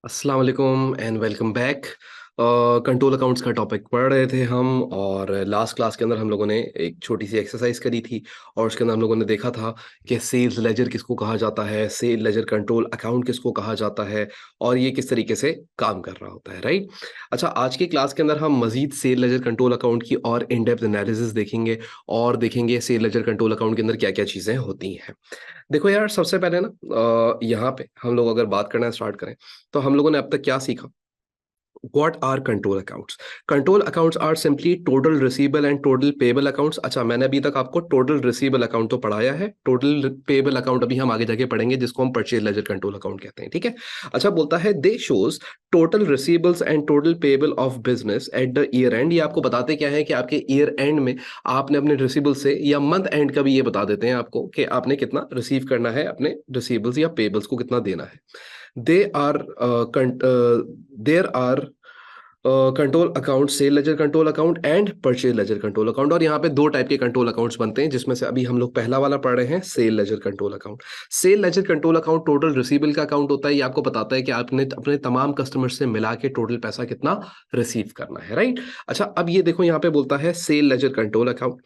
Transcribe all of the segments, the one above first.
अस्सलाम वालेकुम and welcome back. Control accounts का टॉपिक पढ़ रहे थे हम, और लास्ट क्लास के अंदर हम लोगों ने एक छोटी सी एक्सरसाइज करी थी। और उसके अंदर हम लोगों ने देखा था कि सेल्स लेजर किसको कहा जाता है, सेल लेजर कंट्रोल अकाउंट किसको कहा जाता है, और ये किस तरीके से काम कर रहा होता है, राइट। अच्छा, आज की क्लास के अंदर हम मजीद सेल लेजर कंट्रोल अकाउंट की और इन डेप्थ एनालिसिस देखेंगे, और देखेंगे सेल लेजर कंट्रोल अकाउंट के अंदर क्या क्या चीज़ें होती हैं। देखो यार, सबसे पहले ना यहाँ पे हम लोग अगर बात करना स्टार्ट करें, तो हम लोगों ने अब तक क्या सीखा। What are control accounts? Control accounts are simply total receivable and total payable accounts। अच्छा, मैंने अभी तक आपको टोटल रिसीवेबल अकाउंट तो पढ़ाया है, टोटल पेबल अकाउंट अभी हम आगे जाके पढ़ेंगे, जिसको हम परचेज लेजर कंट्रोल अकाउंट कहते हैं, ठीक है। अच्छा, बोलता है दे shows total receivables and total payable of business at the year and. ये आपको बताते क्या है कि आपके ईयर एंड में आपने अपने रिसीवेबल से, या मंथ एंड का भी ये बता देते हैं आपको कि आपने कितना रिसीव करना है, अपने रिसीवेबल्स या पेबल्स को कितना देना है। They are there are control account, sale ledger control account and purchase ledger control account. और यहाँ पे दो टाइप के कंट्रोल अकाउंट्स बनते हैं, जिसमें से अभी हम लोग पहला वाला पढ़ रहे हैं, sale ledger control account. Sale ledger control account total receivable का अकाउंट होता है। ये आपको बताता है कि आपने अपने तमाम कस्टमर से मिला के टोटल पैसा कितना रिसीव करना है, राइट। अच्छा, अब ये देखो, यहाँ पे बोलता है sale ledger control account.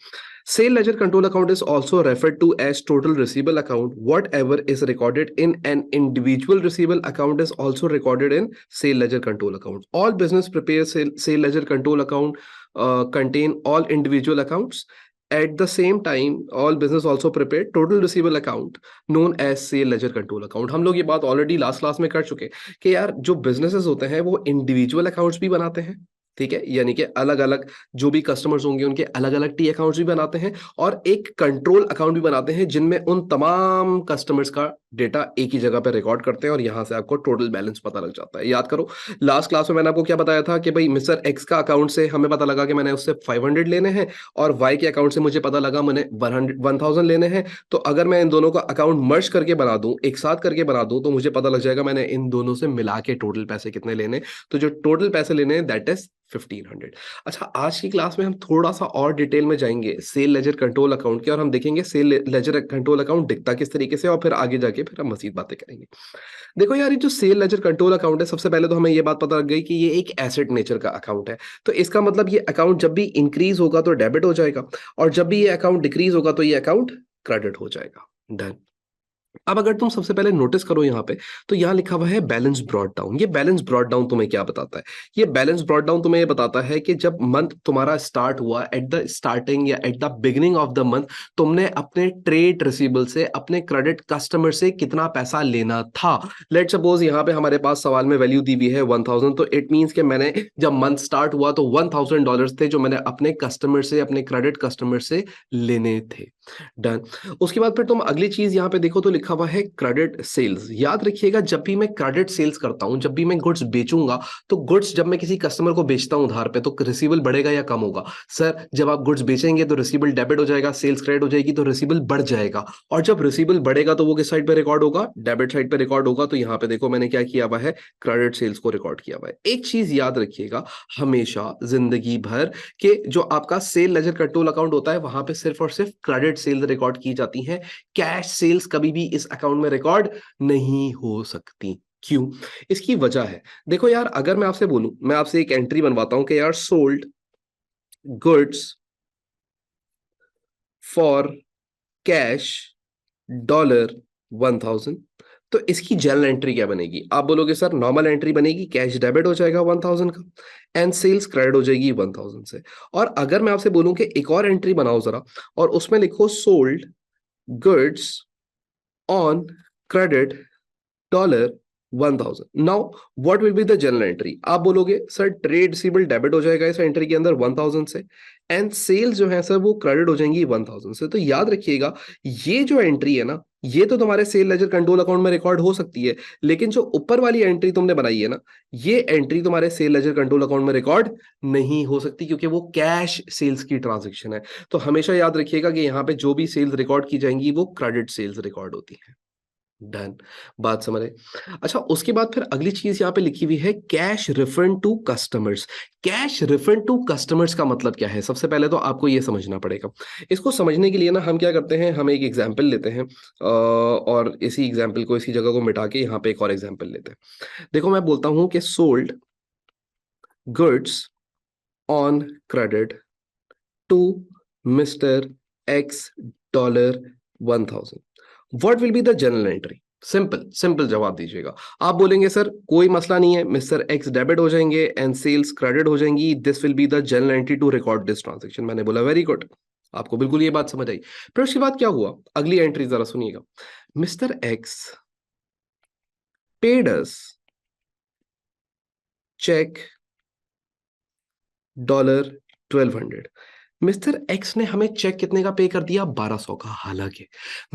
Sale ledger control account is also referred to as total receivable account. Whatever is recorded in an individual receivable account is also recorded in sale ledger control account. All business prepare sale ledger control account contain all individual accounts. At the same time, all business also prepare total receivable account known as sale ledger control account। हम लोग ये बात already last class में कर चुके कि यार, जो बिजनेसेस होते हैं वो इंडिविजुअल अकाउंट्स भी बनाते हैं, ठीक है, यानी कि अलग अलग जो भी कस्टमर्स होंगे उनके अलग अलग टी अकाउंट्स भी बनाते हैं, और एक कंट्रोल अकाउंट भी बनाते हैं जिनमें उन तमाम कस्टमर्स का डेटा एक ही जगह पर रिकॉर्ड करते हैं, और यहां से आपको टोटल बैलेंस पता लग जाता है। याद करो, लास्ट क्लास में मैंने आपको क्या बताया था कि भाई मिस्टर एक्स का अकाउंट से हमें पता लगा कि मैंने उससे 500 लेने हैं, और वाई के अकाउंट से मुझे पता लगा मैंने 1000 लेने हैं। तो अगर मैं इन दोनों का अकाउंट मर्ज करके बना दूं, एक साथ करके बना दूं, तो मुझे पता लग जाएगा मैंने इन दोनों से मिला के टोटल पैसे कितने लेने। तो जो टोटल पैसे लेने हैं दैट इज 1500। अच्छा, आज की क्लास में हम थोड़ा सा और डिटेल में जाएंगे सेल लेजर कंट्रोल अकाउंट के, और हम देखेंगे सेल लेजर कंट्रोल अकाउंट दिखता किस तरीके से, और फिर आगे जाके फिर हम मजीद बातें करेंगे। देखो यार, ये जो सेल लेजर कंट्रोल अकाउंट है, सबसे पहले तो हमें ये बात पता लग गई कि ये एक एसेट नेचर का अकाउंट है। तो इसका मतलब ये अकाउंट जब भी इंक्रीज होगा तो डेबिट हो जाएगा, और जब भी ये अकाउंट डिक्रीज होगा तो ये अकाउंट क्रेडिट हो जाएगा। डन। अब अगर तुम सबसे पहले नोटिस करो यहाँ पे, तो यहाँ लिखा हुआ है बैलेंस ब्रॉट डाउन। ये बैलेंस ब्रॉट डाउन तुम्हें क्या बताता है? ये बैलेंस ब्रॉट डाउन तुम्हें ये बताता है कि जब मंथ तुम्हारा स्टार्ट हुआ, एट द स्टार्टिंग या at the beginning of the month, तुमने अपने ट्रेड रिसीवेबल से, अपने क्रेडिट कस्टमर से कितना पैसा लेना था। लेट सपोज यहाँ पे हमारे पास सवाल में वैल्यू दी हुई है 1000, तो इट मीन्स कि मैंने जब मंथ स्टार्ट हुआ तो $1000 थे जो मैंने अपने कस्टमर से, अपने क्रेडिट कस्टमर से लेने थे। डन। उसके बाद फिर तुम अगली चीज यहाँ पे देखो, तो लिखा हुआ है क्रेडिट सेल्स। याद रखिएगा, जब भी मैं क्रेडिट सेल्स करता हूं, जब भी मैं गुड्स बेचूंगा, तो गुड्स जब मैं किसी कस्टमर को बेचता हूं उधार पे, तो रिसीवेबल बढ़ेगा या कम होगा? सर, जब आप गुड्स बेचेंगे तो रिसीवेबल डेबिट हो जाएगा, सेल्स क्रेडिट हो जाएगी, तो रिसीवेबल बढ़ जाएगा। और जब रिसीवेबल बढ़ेगा तो वो किस साइड पे रिकॉर्ड होगा? डेबिट साइड पे रिकॉर्ड होगा। तो यहाँ पे देखो मैंने क्या किया हुआ है, क्रेडिट सेल्स को रिकॉर्ड किया हुआ है। एक चीज याद रखिएगा हमेशा जिंदगी भर, कि जो आपका सेल लेजर कंट्रोल अकाउंट होता है, वहां पे सिर्फ और सिर्फ क्रेडिट सेल्स रिकॉर्ड की जाती हैं। कैश सेल्स कभी भी इस अकाउंट में रिकॉर्ड नहीं हो सकती। क्यों? इसकी वजह है, देखो यार, अगर मैं आपसे बोलूं, मैं आपसे एक एंट्री बनवाता हूं कि यार सोल्ड गुड्स फॉर कैश $1000, तो इसकी जर्नल एंट्री क्या बनेगी? आप बोलोगे सर नॉर्मल एंट्री बनेगी, कैश डेबिट हो जाएगा 1000 का, एंड सेल्स क्रेडिट हो जाएगी 1000 से। और अगर मैं आपसे बोलूं कि एक और एंट्री बनाओ जरा, और उसमें लिखो sold goods on credit $1000। Now what will be the general entry? आप बोलोगे सर ट्रेड रिसीवेबल डेबिट हो जाएगा इस एंट्री के अंदर 1000 से, एंड सेल्स जो है सर वो क्रेडिट हो जाएंगी 1000 से। तो याद रखिएगा, ये जो एंट्री है ना, ये तो तुम्हारे सेल लेजर कंट्रोल अकाउंट में रिकॉर्ड हो सकती है, लेकिन जो ऊपर वाली एंट्री तुमने बनाई है ना, ये एंट्री तुम्हारे सेल लेजर कंट्रोल अकाउंट में रिकॉर्ड नहीं हो सकती, क्योंकि वो कैश सेल्स की ट्रांजेक्शन है। तो हमेशा याद रखिएगा कि यहाँ पे जो भी सेल्स रिकॉर्ड की जाएंगी वो क्रेडिट सेल्स रिकॉर्ड होती है। डन, बात समझ आई। अच्छा, उसके बाद फिर अगली चीज यहाँ पे लिखी हुई है cash refund to customers. Cash refund to customers का मतलब क्या है? सबसे पहले तो आपको ये समझना पड़ेगा। इसको समझने के लिए ना हम क्या करते हैं, हम एक एग्जाम्पल लेते हैं और इसी एग्जाम्पल को, इसी जगह को मिटा के यहाँ पे एक और एग्जाम्पल लेते हैं। देखो, मैं बोलता हूँ कि sold goods on credit to mister X dollar 1000, what will be the general entry? Simple simple जवाब दीजिएगा। आप बोलेंगे सर कोई मसला नहीं है, मिस्टर एक्स डेबिट हो जाएंगे एंड सेल्स क्रेडिट हो जाएंगी, this will be the general entry to record this transaction. मैंने बोला वेरी गुड, आपको बिल्कुल ये बात समझ आई। फिर उसके बाद क्या हुआ, अगली एंट्री जरा सुनिएगा। Mister X paid us cheque dollar 1200। Mister X ने हमें चेक कितने का पे कर दिया? 1200 का। हालांकि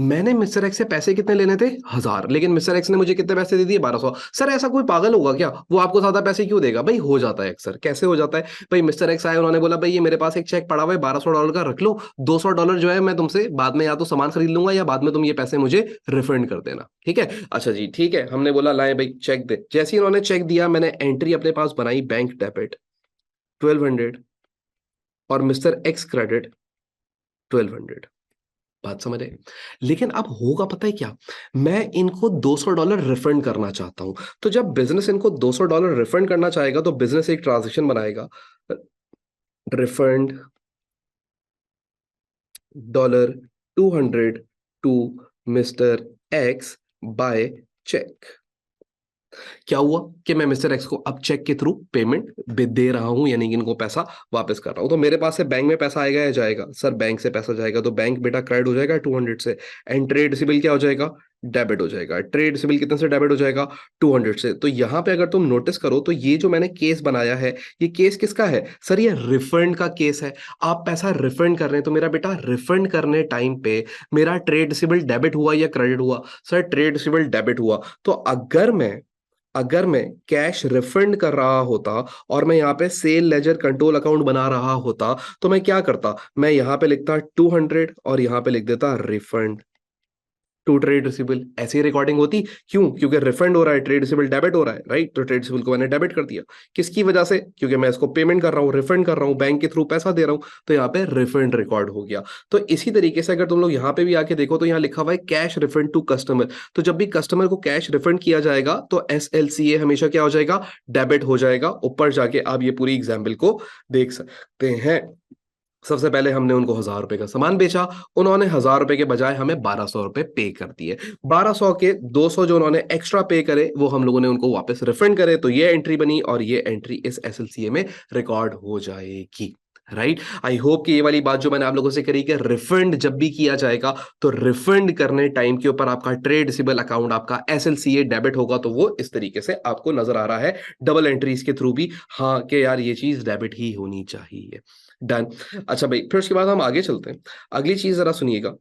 मैंने मिस्टर एक्स से पैसे कितने लेने थे? 1000, लेकिन मिस्टर एक्स ने मुझे कितने पैसे दे दिए? 1200। सर ऐसा कोई पागल होगा क्या? वो आपको ज्यादा पैसे क्यों देगा? भाई हो जाता है अक्सर। कैसे हो जाता है भाई? मिस्टर एक्स आए, उन्होंने बोला भाई ये मेरे पास एक चेक पड़ा हुआ है $1200 का, रख लो। $200 जो है मैं तुमसे बाद में या तो सामान खरीद लूंगा या बाद में तुम ये पैसे मुझे रिफंड कर देना, ठीक है? अच्छा जी ठीक है, हमने बोला लाए भाई चेक दे। जैसे ही उन्होंने चेक दिया, मैंने एंट्री अपने पास बनाई, बैंक डेबिट 1200 और मिस्टर एक्स क्रेडिट 1200। बात समझ आए? लेकिन अब होगा पता है क्या, मैं इनको $200 रिफंड करना चाहता हूं। तो जब बिजनेस इनको $200 रिफंड करना चाहेगा तो बिजनेस एक ट्रांजेक्शन बनाएगा, refund $200 to mister X by cheque. क्या हुआ कि मैं मिस्टर एक्स को अब चेक के थ्रू पेमेंट दे रहा हूं, यानी कि इनको पैसा वापस कर रहा हूं। तो मेरे पास से बैंक में पैसा आएगा या जाएगा? सर बैंक से पैसा जाएगा, तो बैंक बेटा क्रेडिट हो जाएगा 200 से, एंड ट्रेड सिबिल क्या हो जाएगा? डेबिट हो जाएगा। ट्रेड सिबिल कितने से डेबिट हो जाएगा? 200 से। तो यहां पे अगर तुम नोटिस करो तो ये जो मैंने केस बनाया है, ये केस किसका है सर? ये रिफंड का केस है। आप पैसा रिफंड कर रहे हैं, तो मेरा बेटा रिफंड करने टाइम पे मेरा ट्रेड सिबिल डेबिट हुआ या क्रेडिट हुआ? सर ट्रेड सिबिल डेबिट हुआ। तो अगर मैं कैश रिफंड कर रहा होता और मैं यहाँ पे सेल लेजर कंट्रोल अकाउंट बना रहा होता, तो मैं क्या करता? मैं यहाँ पे लिखता 200 और यहाँ पे लिख देता रिफंड टू ट्रेड रिसीबल। ऐसी ही रिकॉर्डिंग होती। क्यों? क्योंकि रिफंड हो रहा है, ट्रेड रिसीबल डेबिट हो रहा है, राइट? तो ट्रेड रिसीबल को मैंने डेबिट कर दिया। किसकी वजह से? क्योंकि मैं इसको पेमेंट कर रहा हूँ, रिफंड कर रहा हूँ, बैंक के थ्रू पैसा दे रहा हूँ, तो यहाँ पे रिफंड रिकॉर्ड हो गया। तो इसी तरीके से अगर तुम लोग यहाँ पे भी आके देखो तो यहाँ लिखा हुआ है कैश रिफंड टू कस्टमर। तो जब भी कस्टमर को कैश रिफंड किया जाएगा तो SLCA हमेशा क्या हो जाएगा? डेबिट हो जाएगा। ऊपर जाके आप ये पूरी एग्जाम्पल को देख सकते हैं। सबसे पहले हमने उनको 1000 रुपए का सामान बेचा, उन्होंने 1000 रुपए के बजाय हमें 1200 रुपए पे कर दिए। 1200 के 200 जो उन्होंने एक्स्ट्रा पे करे वो हम लोगों ने उनको वापस रिफंड करे, तो ये एंट्री बनी और ये एंट्री इस SLCA में रिकॉर्ड हो जाएगी। राइट, आई होप कि ये वाली बात जो मैंने आप लोगों से करी कि रिफंड जब भी किया जाएगा तो रिफंड करने टाइम के ऊपर आपका ट्रेड रिसीबल अकाउंट, आपका SLCA डेबिट होगा, तो वो इस तरीके से आपको नजर आ रहा है डबल एंट्रीज के थ्रू भी। हाँ कि यार ये चीज डेबिट ही होनी चाहिए। डन। अच्छा भाई, फिर उसके बाद हम आगे चलते हैं। अगली चीज जरा सुनिएगा।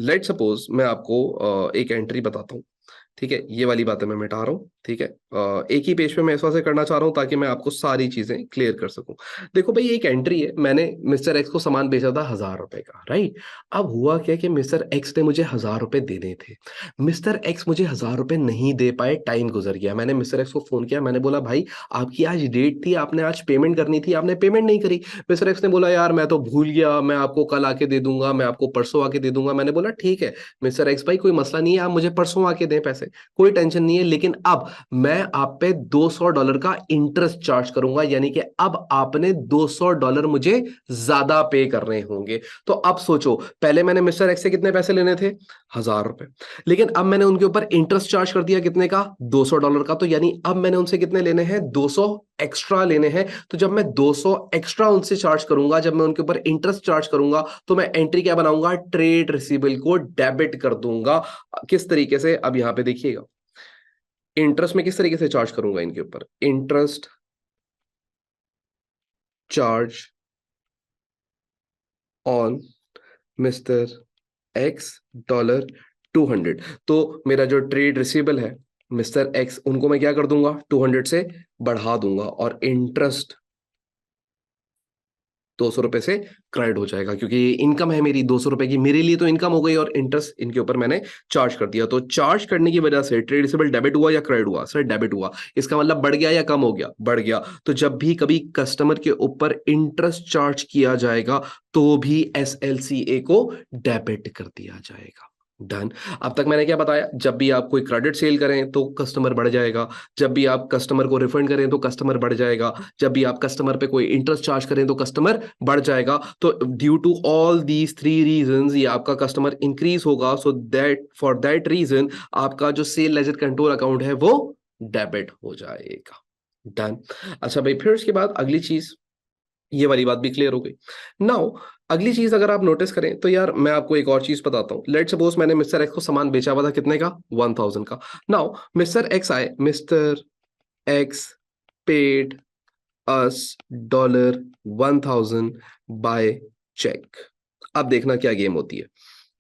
लेट सपोज मैं आपको एक एंट्री बताता हूँ, ठीक है? ये वाली बातें मैं मिटा रहा हूँ, ठीक है? एक ही पेज पे मैं इस वजह से करना चाह रहा हूँ ताकि मैं आपको सारी चीजें क्लियर कर सकूं। देखो भाई, एक एंट्री है, मैंने मिस्टर एक्स को सामान बेचा था 1000 रुपए का, राइट? अब हुआ क्या कि मिस्टर एक्स ने मुझे 1000 रुपए देने थे। मिस्टर एक्स मुझे 1000 रुपए नहीं दे पाए, टाइम गुजर गया। मैंने मिस्टर एक्स को फोन किया, मैंने बोला भाई आपकी आज डेट थी, आपने आज पेमेंट करनी थी, आपने पेमेंट नहीं करी। मिस्टर एक्स ने बोला यार मैं तो भूल गया, मैं आपको कल आके दे दूंगा, मैं आपको परसों आके दे दूंगा। मैंने बोला ठीक है मिस्टर एक्स भाई, कोई मसला नहीं है, आप मुझे परसों आके दें पैसे, कोई टेंशन नहीं है, लेकिन अब मैं आप पे $200 का इंटरेस्ट चार्ज करूंगा, यानी कि अब आपने $200 मुझे ज्यादा पे करने होंगे। तो अब सोचो, पहले मैंने मिस्टर एक्स से कितने पैसे लेने थे? 1000 रुपए। लेकिन अब मैंने उनके ऊपर इंटरेस्ट चार्ज कर दिया कितने का? $200 का। तो यानी अब मैंने उनसे कितने लेने हैं? 200 एक्स्ट्रा लेने हैं। तो जब मैं 200 एक्स्ट्रा उनसे चार्ज करूंगा, जब मैं उनके ऊपर इंटरेस्ट चार्ज करूंगा, तो मैं एंट्री क्या बनाऊंगा? ट्रेड रिसीबल को डेबिट कर दूंगा। किस तरीके से? अब यहां पे देखिएगा, इंटरेस्ट में किस तरीके से चार्ज करूंगा इनके ऊपर? Interest charge on mister X dollar 200। तो मेरा जो ट्रेड रिसीबल है, मिस्टर एक्स उनको मैं क्या कर दूंगा? 200 से बढ़ा दूंगा, और इंटरेस्ट 200 रुपए से क्रेडिट हो जाएगा, क्योंकि ये इनकम है मेरी 200 रुपए की, मेरे लिए तो इनकम हो गई और इंटरेस्ट इनके ऊपर मैंने चार्ज कर दिया। तो चार्ज करने की वजह से ट्रेड रिसीवेबल डेबिट हुआ या क्रेडिट हुआ? सर डेबिट हुआ। इसका मतलब बढ़ गया या कम हो गया? बढ़ गया। तो जब भी कभी कस्टमर के ऊपर इंटरेस्ट चार्ज किया जाएगा तो भी एसएलसीए को डेबिट कर दिया जाएगा। डन। अब तक मैंने क्या बताया? जब भी आप कोई क्रेडिट सेल करें तो कस्टमर बढ़ जाएगा, जब भी आप कस्टमर को रिफंड करें तो कस्टमर बढ़ जाएगा, जब भी आप कस्टमर पे कोई इंटरेस्ट चार्ज करें तो कस्टमर बढ़ जाएगा। तो due to all these three reasons ये आपका कस्टमर इंक्रीज होगा। So that for that reason आपका जो सेल लेजर कंट्रोल अकाउंट है वो डेबिट हो जाएगा। डन। अच्छा भाई, फिर उसके बाद अगली चीज, ये वाली बात भी क्लियर हो गई। नाउ अगली चीज अगर आप नोटिस करें तो यार मैं आपको एक और चीज बताता हूं। लेट सपोज मैंने मिस्टर एक्स को सामान बेचा हुआ था, कितने का? 1000 का। नाउ मिस्टर एक्स आए, mister X paid us $1000 by check. अब देखना क्या गेम होती है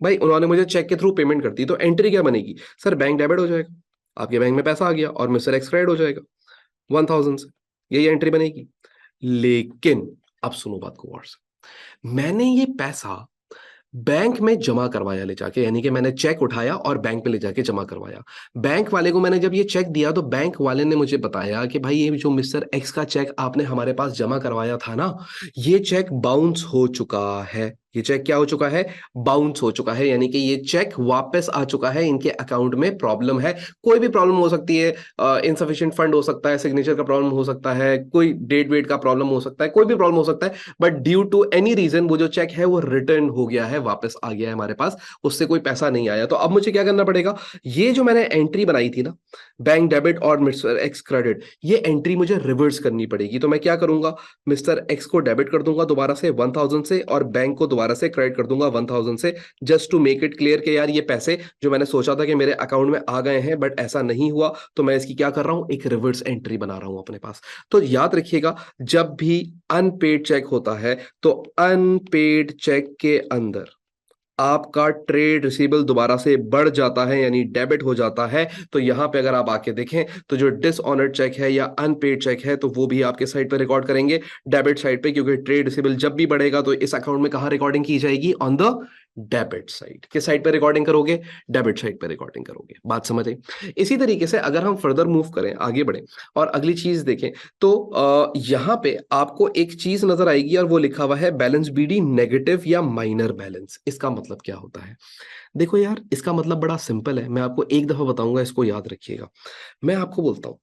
भाई। उन्होंने मुझे चेक के थ्रू पेमेंट कर दी, तो एंट्री क्या बनेगी? सर बैंक डेबिट हो जाएगा, आपके बैंक में पैसा आ गया और मिस्टर एक्स क्रेडिट हो जाएगा 1000 से, यही एंट्री बनेगी। लेकिन अब सुनो बात को गौर से, मैंने ये पैसा बैंक में जमा करवाया ले जाके, यानी कि मैंने चेक उठाया और बैंक में ले जाके जमा करवाया। बैंक वाले को मैंने जब ये चेक दिया तो बैंक वाले ने मुझे बताया कि भाई ये जो मिस्टर एक्स का चेक आपने हमारे पास जमा करवाया था ना, ये चेक बाउंस हो चुका है। ये चेक क्या हो चुका है? बाउंस हो चुका है, यानी कि ये चेक वापस आ चुका है, इनके अकाउंट में प्रॉब्लम है। कोई भी प्रॉब्लम हो सकती है, इनसफिशिएंट फंड हो सकता है, सिग्नेचर का प्रॉब्लम हो सकता है, कोई डेट वेट का प्रॉब्लम हो सकता है, कोई भी प्रॉब्लम हो सकता है, but due to any reason वो जो चेक है वो रिटर्न हो गया है, वापस आ गया है हमारे पास, उससे कोई पैसा नहीं आया। तो अब मुझे क्या करना पड़ेगा? ये जो मैंने एंट्री बनाई थी ना, बैंक डेबिट और मिस्टर एक्स क्रेडिट, ये एंट्री मुझे रिवर्स करनी पड़ेगी। तो मैं क्या करूंगा? मिस्टर एक्स को डेबिट कर दूंगा दोबारा से 1000 से, और बैंक को दोबारा से क्रेडिट कर दूंगा 1000 से, just to make it clear कि यार ये पैसे जो मैंने सोचा था कि मेरे अकाउंट में आ गए हैं बट ऐसा नहीं हुआ, तो मैं इसकी क्या कर रहा हूं? एक रिवर्स एंट्री बना रहा हूं अपने पास। तो याद रखिएगा, जब भी अनपेड चेक होता है तो अनपेड चेक के अंदर आपका ट्रेड रिसीवेबल दोबारा से बढ़ जाता है, यानी डेबिट हो जाता है। तो यहां पे अगर आप आके देखें तो जो डिसऑनर्ड चेक है या अनपेड चेक है तो वो भी आपके साइड पे रिकॉर्ड करेंगे, डेबिट साइड पे, क्योंकि ट्रेड रिसीवेबल जब भी बढ़ेगा तो इस अकाउंट में कहां रिकॉर्डिंग की जाएगी? On the debit side. किस साइड पे रिकॉर्डिंग करोगे? डेबिट साइड पे रिकॉर्डिंग करोगे। बात समझ आई? इसी तरीके से अगर हम फर्दर मूव करें, आगे बढ़े और अगली चीज देखें, तो यहां पे आपको एक चीज नजर आएगी और वो लिखा हुआ है बैलेंस बीडी नेगेटिव या माइनर बैलेंस। इसका मतलब क्या होता है? देखो यार, इसका मतलब बड़ा सिंपल है, मैं आपको एक दफा बताऊंगा, इसको याद रखिएगा। मैं आपको बोलता हूं,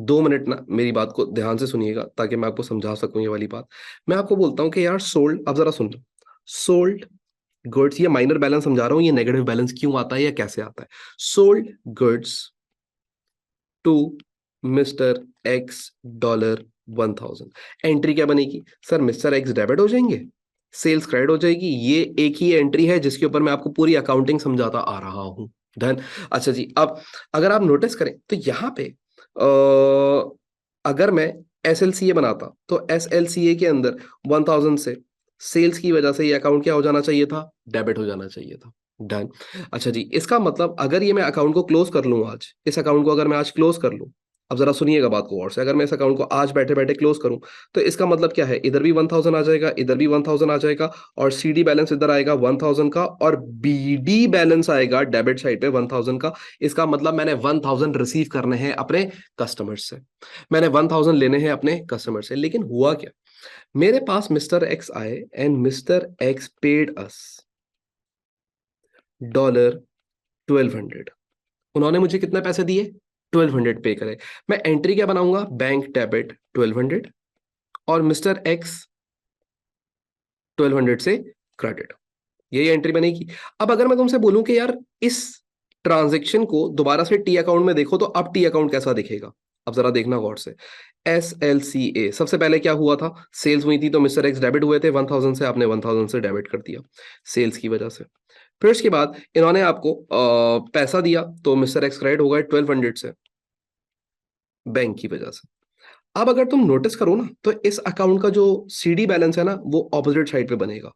2 मिनट ना मेरी बात को ध्यान से सुनिएगा ताकि मैं आपको समझा सकूं ये वाली बात। मैं आपको बोलता हूं कि यार सोल्ड, अब जरा सुन लो, सोल्ड गुड्स, ये माइनर बैलेंस समझा रहा हूं, ये नेगेटिव बैलेंस क्यों आता है या कैसे आता है। Sold goods to mister X $1000, entry क्या बनेगी? सर मिस्टर एक्स डेबिट हो जाएंगे, सेल्स क्रेडिट हो जाएगी। ये एक ही एंट्री है जिसके ऊपर मैं आपको पूरी अकाउंटिंग समझाता आ रहा हूं। धन। अच्छा जी, अब अगर आप नोटिस करें तो यहां पे अगर मैं एसएलसीए बनाता तो एसएलसीए के अंदर 1000 से सेल्स की वजह से ये अकाउंट क्या हो जाना चाहिए था? डेबिट हो जाना चाहिए था। डन। अच्छा जी, इसका मतलब अगर ये मैं अकाउंट को क्लोज कर लूं आज, इस अकाउंट को अगर मैं आज क्लोज कर लूं, अब जरा सुनिएगा बात को और से, अगर मैं इस अकाउंट को आज बैठे बैठे क्लोज करूं तो इसका मतलब क्या है? इधर भी 1000 आ जाएगा, इधर भी 1000 आ जाएगा, और सीडी बैलेंस इधर आएगा 1000 का, और बीडी बैलेंस आएगा डेबिट साइड पे 1000 का। इसका मतलब मैंने 1000 रिसीव करने हैं अपने कस्टमर से, मैंने 1000 लेने हैं अपने कस्टमर से। लेकिन हुआ क्या? मेरे पास मिस्टर एक्स आए एंड मिस्टर एक्स पेड अस $1200। उन्होंने मुझे कितने पैसे दिए? 1200 पे करे। मैं एंट्री क्या बनाऊंगा? बैंक डेबिट 1200 और मिस्टर एक्स 1200 से क्रेडिट, यही एंट्री बनेगी। अब अगर मैं तुमसे बोलूं कि यार इस ट्रांजेक्शन को दोबारा से टी अकाउंट में देखो, तो अब टी अकाउंट कैसा दिखेगा? अब जरा देखना गौर से। एस एल सी ए, सबसे पहले क्या हुआ था? सेल्स हुई थी तो मिस्टर एक्स डेबिट हुए थे 1000 से, आपने 1000 से डेबिट कर दिया सेल्स की वजह से। फिर उसके बाद इन्होंने आपको पैसा दिया तो मिस्टर एक्स क्रेडिट हो गए 1200 से बैंक की वजह से। अब अगर तुम नोटिस करो ना तो इस अकाउंट का जो सीडी बैलेंस है ना वो ऑपोजिट साइड पे बनेगा,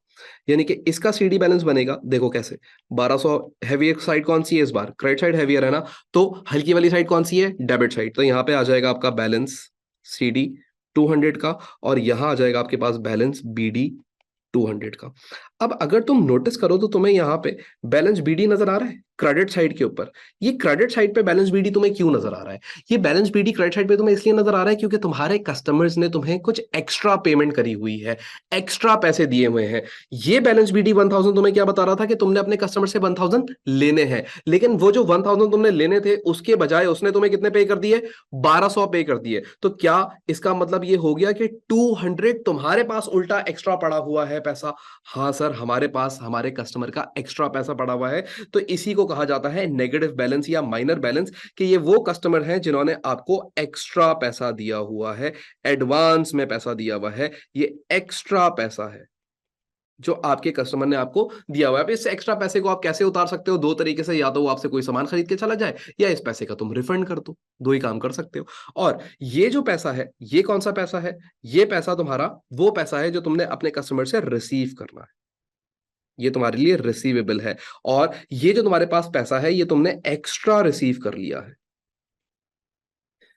यानी कि इसका सीडी बैलेंस बनेगा, देखो कैसे। 1200 हैवी साइड कौन सी है इस बार? क्रेडिट साइड हैवियर है ना, तो हल्की वाली साइड कौन सी है? Debit side. तो यहाँ पे आ जाएगा आपका बैलेंस सीडी 200 का, और यहां आ जाएगा आपके पास बैलेंस BD 200 का। अब अगर तुम नोटिस करो तो तुम्हें यहाँ पे बैलेंस BD नजर आ रहा है क्रेडिट साइड के ऊपर। ये क्रेडिट साइड पे बैलेंस BD तुम्हें क्यों नजर आ रहा है? ये बैलेंस BD क्रेडिट साइड पे तुम्हें इसलिए नजर आ रहा है क्योंकि तुम्हारे कस्टमर्स ने तुम्हें कुछ एक्स्ट्रा पेमेंट करी हुई है, एक्स्ट्रा पैसे दिए हुए हैं। ये बैलेंस BD 1000 तुम्हें क्या बता रहा था कि तुमने अपने कस्टमर से 1000 लेने हैं, लेकिन वो जो 1000 तुमने लेने थे उसके बजाय उसने तुम्हें कितने पे कर दिए? 1200 पे कर दिए। तो क्या इसका मतलब ये हो गया कि 200 तुम्हारे पास उल्टा एक्स्ट्रा पड़ा हुआ है पैसा? हाँ सर, हमारे पास हमारे कस्टमर का एक्स्ट्रा पैसा पड़ा हुआ है। तो इसी को कहा जाता है नेगेटिव बैलेंस या माइनर बैलेंस, कि ये वो कस्टमर हैं जिन्होंने आपको एक्स्ट्रा पैसा दिया हुआ है, एडवांस में पैसा दिया हुआ है। ये एक्स्ट्रा पैसा है जो आपके कस्टमर ने आपको दिया हुआ है। अब इस एक्स्ट्रा पैसे को आप कैसे उतार सकते हो? दो तरीके से, या तो वो आपसे कोई सामान खरीद के चला जाए, या इस पैसे का तुम रिफंड कर दो। दो ही काम कर सकते हो। और ये जो पैसा है, ये कौन सा पैसा है? ये पैसा तुम्हारा वो पैसा है जो तुमने अपने कस्टमर से रिसीव करना है। ये तुम्हारे लिए रिसीवेबल है, और ये जो तुम्हारे पास पैसा है ये तुमने एक्स्ट्रा रिसीव कर लिया है।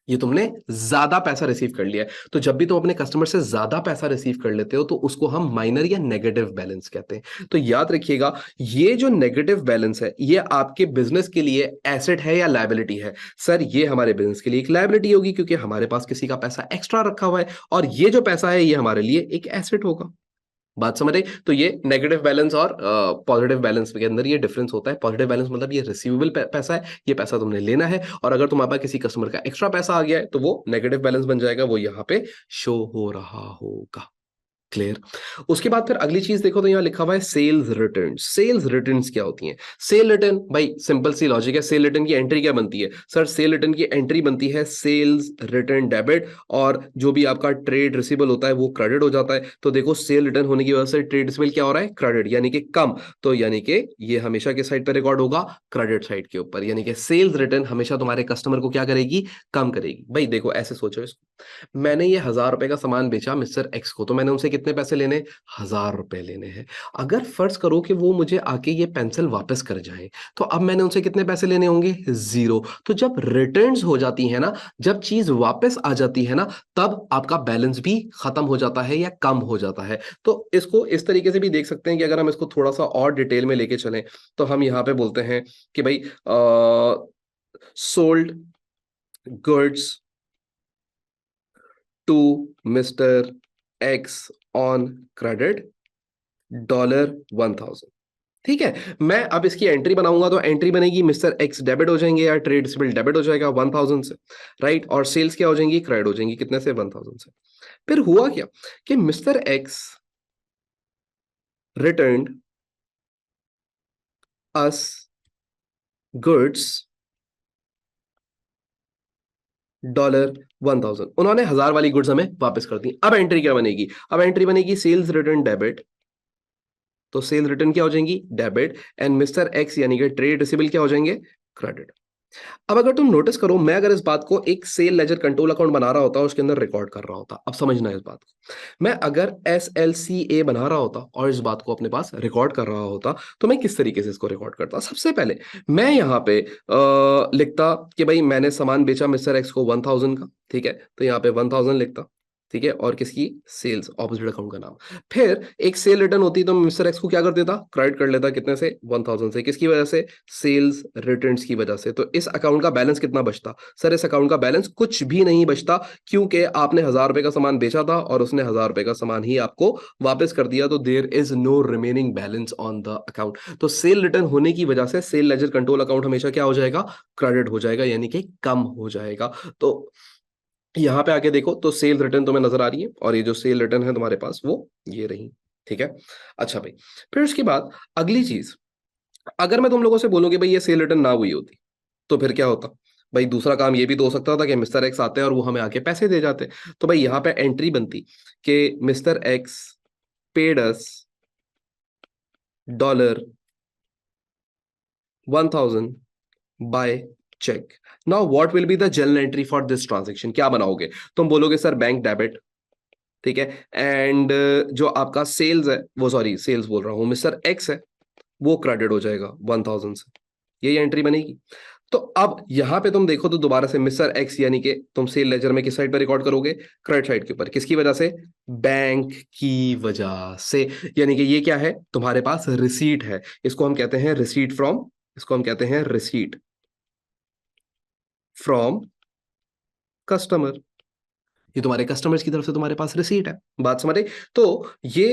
ये तुमने ज्यादा पैसा रिसीव कर लिया है। तो जब भी तुम अपने कस्टमर से ज्यादा पैसा रिसीव कर लेते हो तो उसको हम माइनर या नेगेटिव बैलेंस कहते हैं। तो याद रखिएगा, ये जो नेगेटिव बैलेंस है ये आपके बिजनेस के लिए एसेट है या लायबिलिटी है? सर, ये हमारे बिजनेस के लिए एक लायबिलिटी होगी क्योंकि हमारे पास किसी का पैसा एक्स्ट्रा रखा हुआ है, और ये जो पैसा है ये हमारे लिए एक एसेट होगा। बात समझ आई? तो ये नेगेटिव बैलेंस और पॉजिटिव बैलेंस के अंदर ये डिफरेंस होता है। पॉजिटिव बैलेंस मतलब ये रिसीवेबल पैसा है, ये पैसा तुमने लेना है, और अगर तुम्हारे पास किसी कस्टमर का एक्स्ट्रा पैसा आ गया है तो वो नेगेटिव बैलेंस बन जाएगा, वो यहाँ पे शो हो रहा होगा। क्लियर? उसके बाद फिर अगली चीज देखो तो यहाँ लिखा हुआ है सेल्स रिटर्न। सेल्स रिटर्न्स क्या होती हैं? सेल रिटर्न, भाई सिंपल सी लॉजिक है। सेल रिटर्न की एंट्री क्या बनती है? सर, सेल रिटर्न की एंट्री बनती है सेल्स रिटर्न डेबिट, और जो भी आपका ट्रेड रिसीवेबल होता है वो क्रेडिट हो जाता है। तो देखो, सेल रिटर्न होने की वजह से ट्रेड रिसीवेबल क्या हो रहा है? क्रेडिट, यानी कि कम। तो यानी कि ये हमेशा किस साइड पर रिकॉर्ड होगा? क्रेडिट साइड के ऊपर। यानी कि सेल्स रिटर्न हमेशा तुम्हारे कस्टमर को क्या करेगी? कम करेगी। भाई देखो, ऐसे सोचो इसको, मैंने ये 1000 रुपए का सामान बेचा मिस्टर एक्स को, तो मैंने उनसे कितने पैसे लेने? 1000 रुपए लेने हैं। अगर फर्ज करो कि वो मुझे आके ये पेंसिल वापस कर जाए, तो अब मैंने उनसे कितने पैसे लेने होंगे? 0। तो जब रिटर्न्स हो जाती है ना, जब चीज वापस आ जाती है ना, तब आपका बैलेंस भी खत्म हो जाता है या कम हो जाता है। तो इसको इस तरीके से भी देख सकते हैं कि अगर हम इसको थोड़ा सा और डिटेल में लेके चलें तो हम यहाँ पे बोलते हैं कि भाई sold goods to mister X on credit $1000। ठीक है, मैं अब इसकी एंट्री बनाऊंगा तो एंट्री बनेगी मिस्टर एक्स डेबिट हो जाएंगे, या ट्रेड रिसीवेबल डेबिट हो जाएगा 1000 से, राइट? और सेल्स क्या हो जाएंगी? क्रेडिट हो जाएंगी। कितने से? 1000 से। फिर हुआ क्या कि मिस्टर एक्स रिटर्न अस गुड्स $1000। उन्होंने 1000 वाली गुड्स हमें वापस कर दी। अब एंट्री क्या बनेगी? अब एंट्री बनेगी सेल्स रिटर्न डेबिट। तो सेल रिटर्न क्या हो जाएंगी? डेबिट। एंड मिस्टर एक्स यानी कि ट्रेड रिसीवेबल क्या हो जाएंगे? क्रेडिट। अब अगर तुम नोटिस करो, मैं अगर इस बात को एक सेल लेजर कंट्रोल अकाउंट बना रहा होता, उसके अंदर रिकॉर्ड कर रहा होता, अब समझना इस बात को, मैं अगर SLCA बना रहा होता और इस बात को अपने पास रिकॉर्ड कर रहा होता, तो मैं किस तरीके से इसको रिकॉर्ड करता? सबसे पहले मैं यहाँ पे लिखता कि भाई मैंने सामान बेचा मिस्टर एक्स को 1000 का, ठीक है, तो यहाँ पे 1000 लिखता, ठीक है, और किसकी? सेल्स, ऑपोजिट अकाउंट का नाम। फिर एक सेल रिटर्न होती तो मिस्टर एक्स को क्या कर देता? क्रेडिट कर लेता। कितने से? 1000 से। किसकी वजह से? सेल्स रिटर्न्स की वजह से। तो इस अकाउंट का बैलेंस कितना बचता? सर, इस अकाउंट का बैलेंस कुछ भी नहीं बचता, क्योंकि आपने 1000 रुपए का सामान बेचा था और उसने 1000 रुपए का सामान ही आपको वापस कर दिया। तो there is no remaining balance on the account. तो सेल रिटर्न होने की वजह से सेल लेजर कंट्रोल अकाउंट हमेशा क्या हो जाएगा? क्रेडिट हो जाएगा, यानी कि कम हो जाएगा। तो यहां पे आके देखो तो सेल रिटर्न तुम्हें नजर आ रही है, और ये जो सेल रिटर्न है तुम्हारे पास वो ये रही। ठीक है, अच्छा भाई, फिर उसके बाद अगली चीज, अगर मैं तुम लोगों से बोलूं कि भाई ये सेल रिटर्न ना हुई होती तो फिर क्या होता? भाई दूसरा काम ये भी तो हो सकता था कि मिस्टर एक्स आते हैं और वो हमें आके पैसे दे जाते। तो भाई यहाँ पे एंट्री बनती कि mister X paid us $1000 by cheque. Now what will be the journal entry for this transaction? क्या बनाओगे? तुम बोलोगे सर बैंक डेबिट, ठीक है, एंड जो आपका सेल्स है वो, सॉरी सेल्स बोल रहा हूं, मिस्टर एक्स है, वो क्रेडिट हो जाएगा 1000 से। यही एंट्री बनेगी। तो अब यहां पे तुम देखो तो दोबारा से मिस्टर एक्स यानी कि तुम सेल लेजर में किस साइड पे रिकॉर्ड करोगे? क्रेडिट साइड के ऊपर। किसकी वजह से? बैंक की वजह से। यानी कि ये क्या है? तुम्हारे पास रिसीट है, इसको हम कहते हैं रिसीट फ्रॉम, इसको हम कहते हैं रिसीट फ्रॉम कस्टमर। ये तुम्हारे कस्टमर्स की तरफ से तुम्हारे पास रिसीट है। बात समझे? तो ये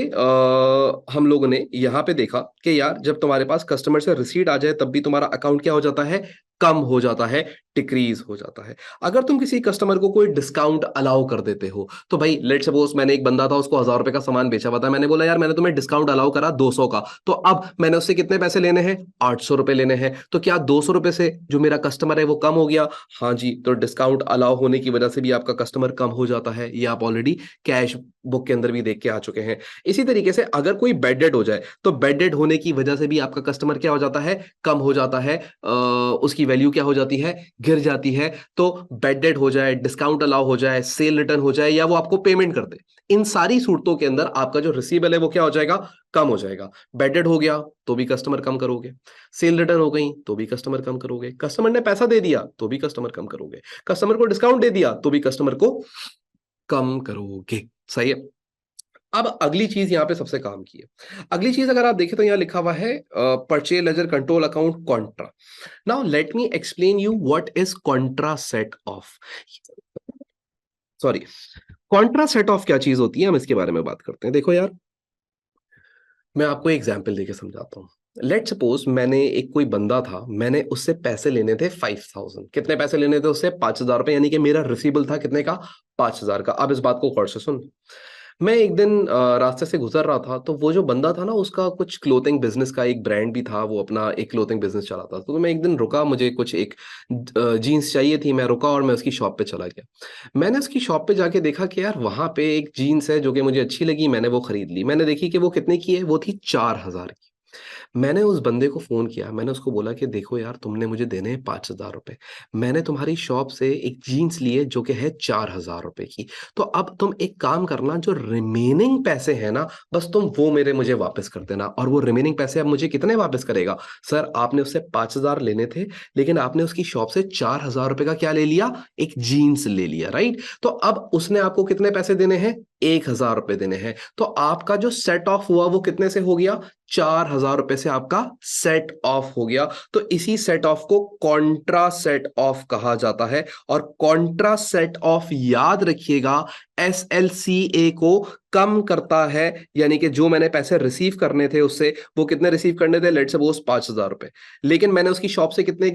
हम लोगों ने यहां पे देखा कि यार जब तुम्हारे पास कस्टमर से रिसीट आ जाए तब भी तुम्हारा अकाउंट क्या हो जाता है? कम हो जाता है, डिक्रीज हो जाता है। अगर तुम किसी कस्टमर को कोई डिस्काउंट अलाउ कर देते हो, तो भाई लेट सपोज मैंने एक बंदा था, उसको 1,000 रुपए का सामान बेचा हुआ था, मैंने बोला यार मैंने तुम्हें डिस्काउंट अलाउ करा 200 का, तो अब मैंने उससे कितने पैसे लेने हैं? 800 रुपए लेने हैं। तो क्या 200 रुपए से जो मेरा कस्टमर है वो कम हो गया? हाँ जी। तो डिस्काउंट अलाउ होने की वजह से भी आपका कस्टमर कम हो जाता है, ये आप ऑलरेडी कैश बुक के अंदर भी देख के आ चुके हैं। इसी तरीके से अगर कोई बेड डेड हो जाए तो बेड डेड होने की वजह से भी आपका कस्टमर क्या हो जाता है? कम हो जाता है। उसकी वैल्यू क्या हो जाती है? गिर जाती है। तो बेड डेड हो जाए, डिस्काउंट अलाउ हो जाए, सेल रिटर्न हो जाए, या वो आपको पेमेंट कर दे, इन सारी सूरतों के अंदर आपका जो रिसीवेबल है वो क्या हो जाएगा? कम हो जाएगा। बेड डेड हो गया तो भी कस्टमर कम करोगे, सेल रिटर्न हो गई तो भी कस्टमर कम करोगे, कस्टमर ने पैसा दे दिया तो भी कस्टमर कम करोगे, कस्टमर को डिस्काउंट दे दिया तो भी कस्टमर को कम करोगे। सही है। अब अगली चीज यहां पे सबसे काम की है। अगली चीज अगर आप देखें तो यहां लिखा हुआ है purchase ledger control account Contra. Now let me explain you what is Contra set of, sorry, Contra set of क्या चीज होती है, हम इसके बारे में बात करते हैं। देखो यार, मैं आपको एग्जाम्पल देके समझाता हूँ। लेट सपोज मैंने एक कोई बंदा था, मैंने उससे पैसे लेने थे 5,000। कितने पैसे लेने थे उससे? 5,000 रुपए, यानी कि मेरा रिसीबल था कितने का? 5,000 का। अब इस बात को गौर से सुन। मैं एक दिन रास्ते से गुजर रहा था, तो वो जो बंदा था ना, उसका कुछ क्लोथिंग बिजनेस का एक ब्रांड भी था, वो अपना एक क्लोथिंग बिजनेस चलाता था। तो मैं एक दिन रुका, मुझे कुछ एक जीन्स चाहिए थी, मैं रुका और मैं उसकी शॉप पे चला गया। मैंने उसकी शॉप पे जाके देखा कि यार वहां पे एक जीन्स है जो कि मुझे अच्छी लगी, मैंने वो खरीद ली। मैंने देखी कि वो कितने की है, वो थी 4,000 की। मैंने उस बंदे को फ़ोन किया, मैंने उसको बोला कि देखो यार तुमने मुझे देने हैं 5,000 रुपए। मैंने तुम्हारी शॉप से एक जीन्स ली है जो कि है 4,000 रुपए की। तो अब तुम एक काम करना, जो रिमेनिंग पैसे हैं ना, बस तुम वो मेरे मुझे वापस कर देना। और वो रिमेनिंग पैसे अब मुझे कितने वापस करेगा? सर आपने उससे 5,000 लेने थे, लेकिन आपने उसकी शॉप से 4,000 रुपए का क्या ले लिया? एक जीन्स ले लिया, राइट? तो अब उसने आपको कितने पैसे देने हैं? 1,000 रुपए देने हैं। तो आपका जो सेट ऑफ हुआ वो कितने से हो गया? 4,000 रुपए से आपका सेट ऑफ हो गया। तो इसी सेट ऑफ को कॉन्ट्रा सेट ऑफ कहा जाता है। और कॉन्ट्रा सेट ऑफ, याद रखिएगा, एसएलसीए को कम करता है। यानी कि जो मैंने पैसे रिसीव करने थे उससे, वो कितने रिसीव करने थे? लेट्स सपोज 5,000 रुपए, लेकिन मैंने उसकी शॉप से कितने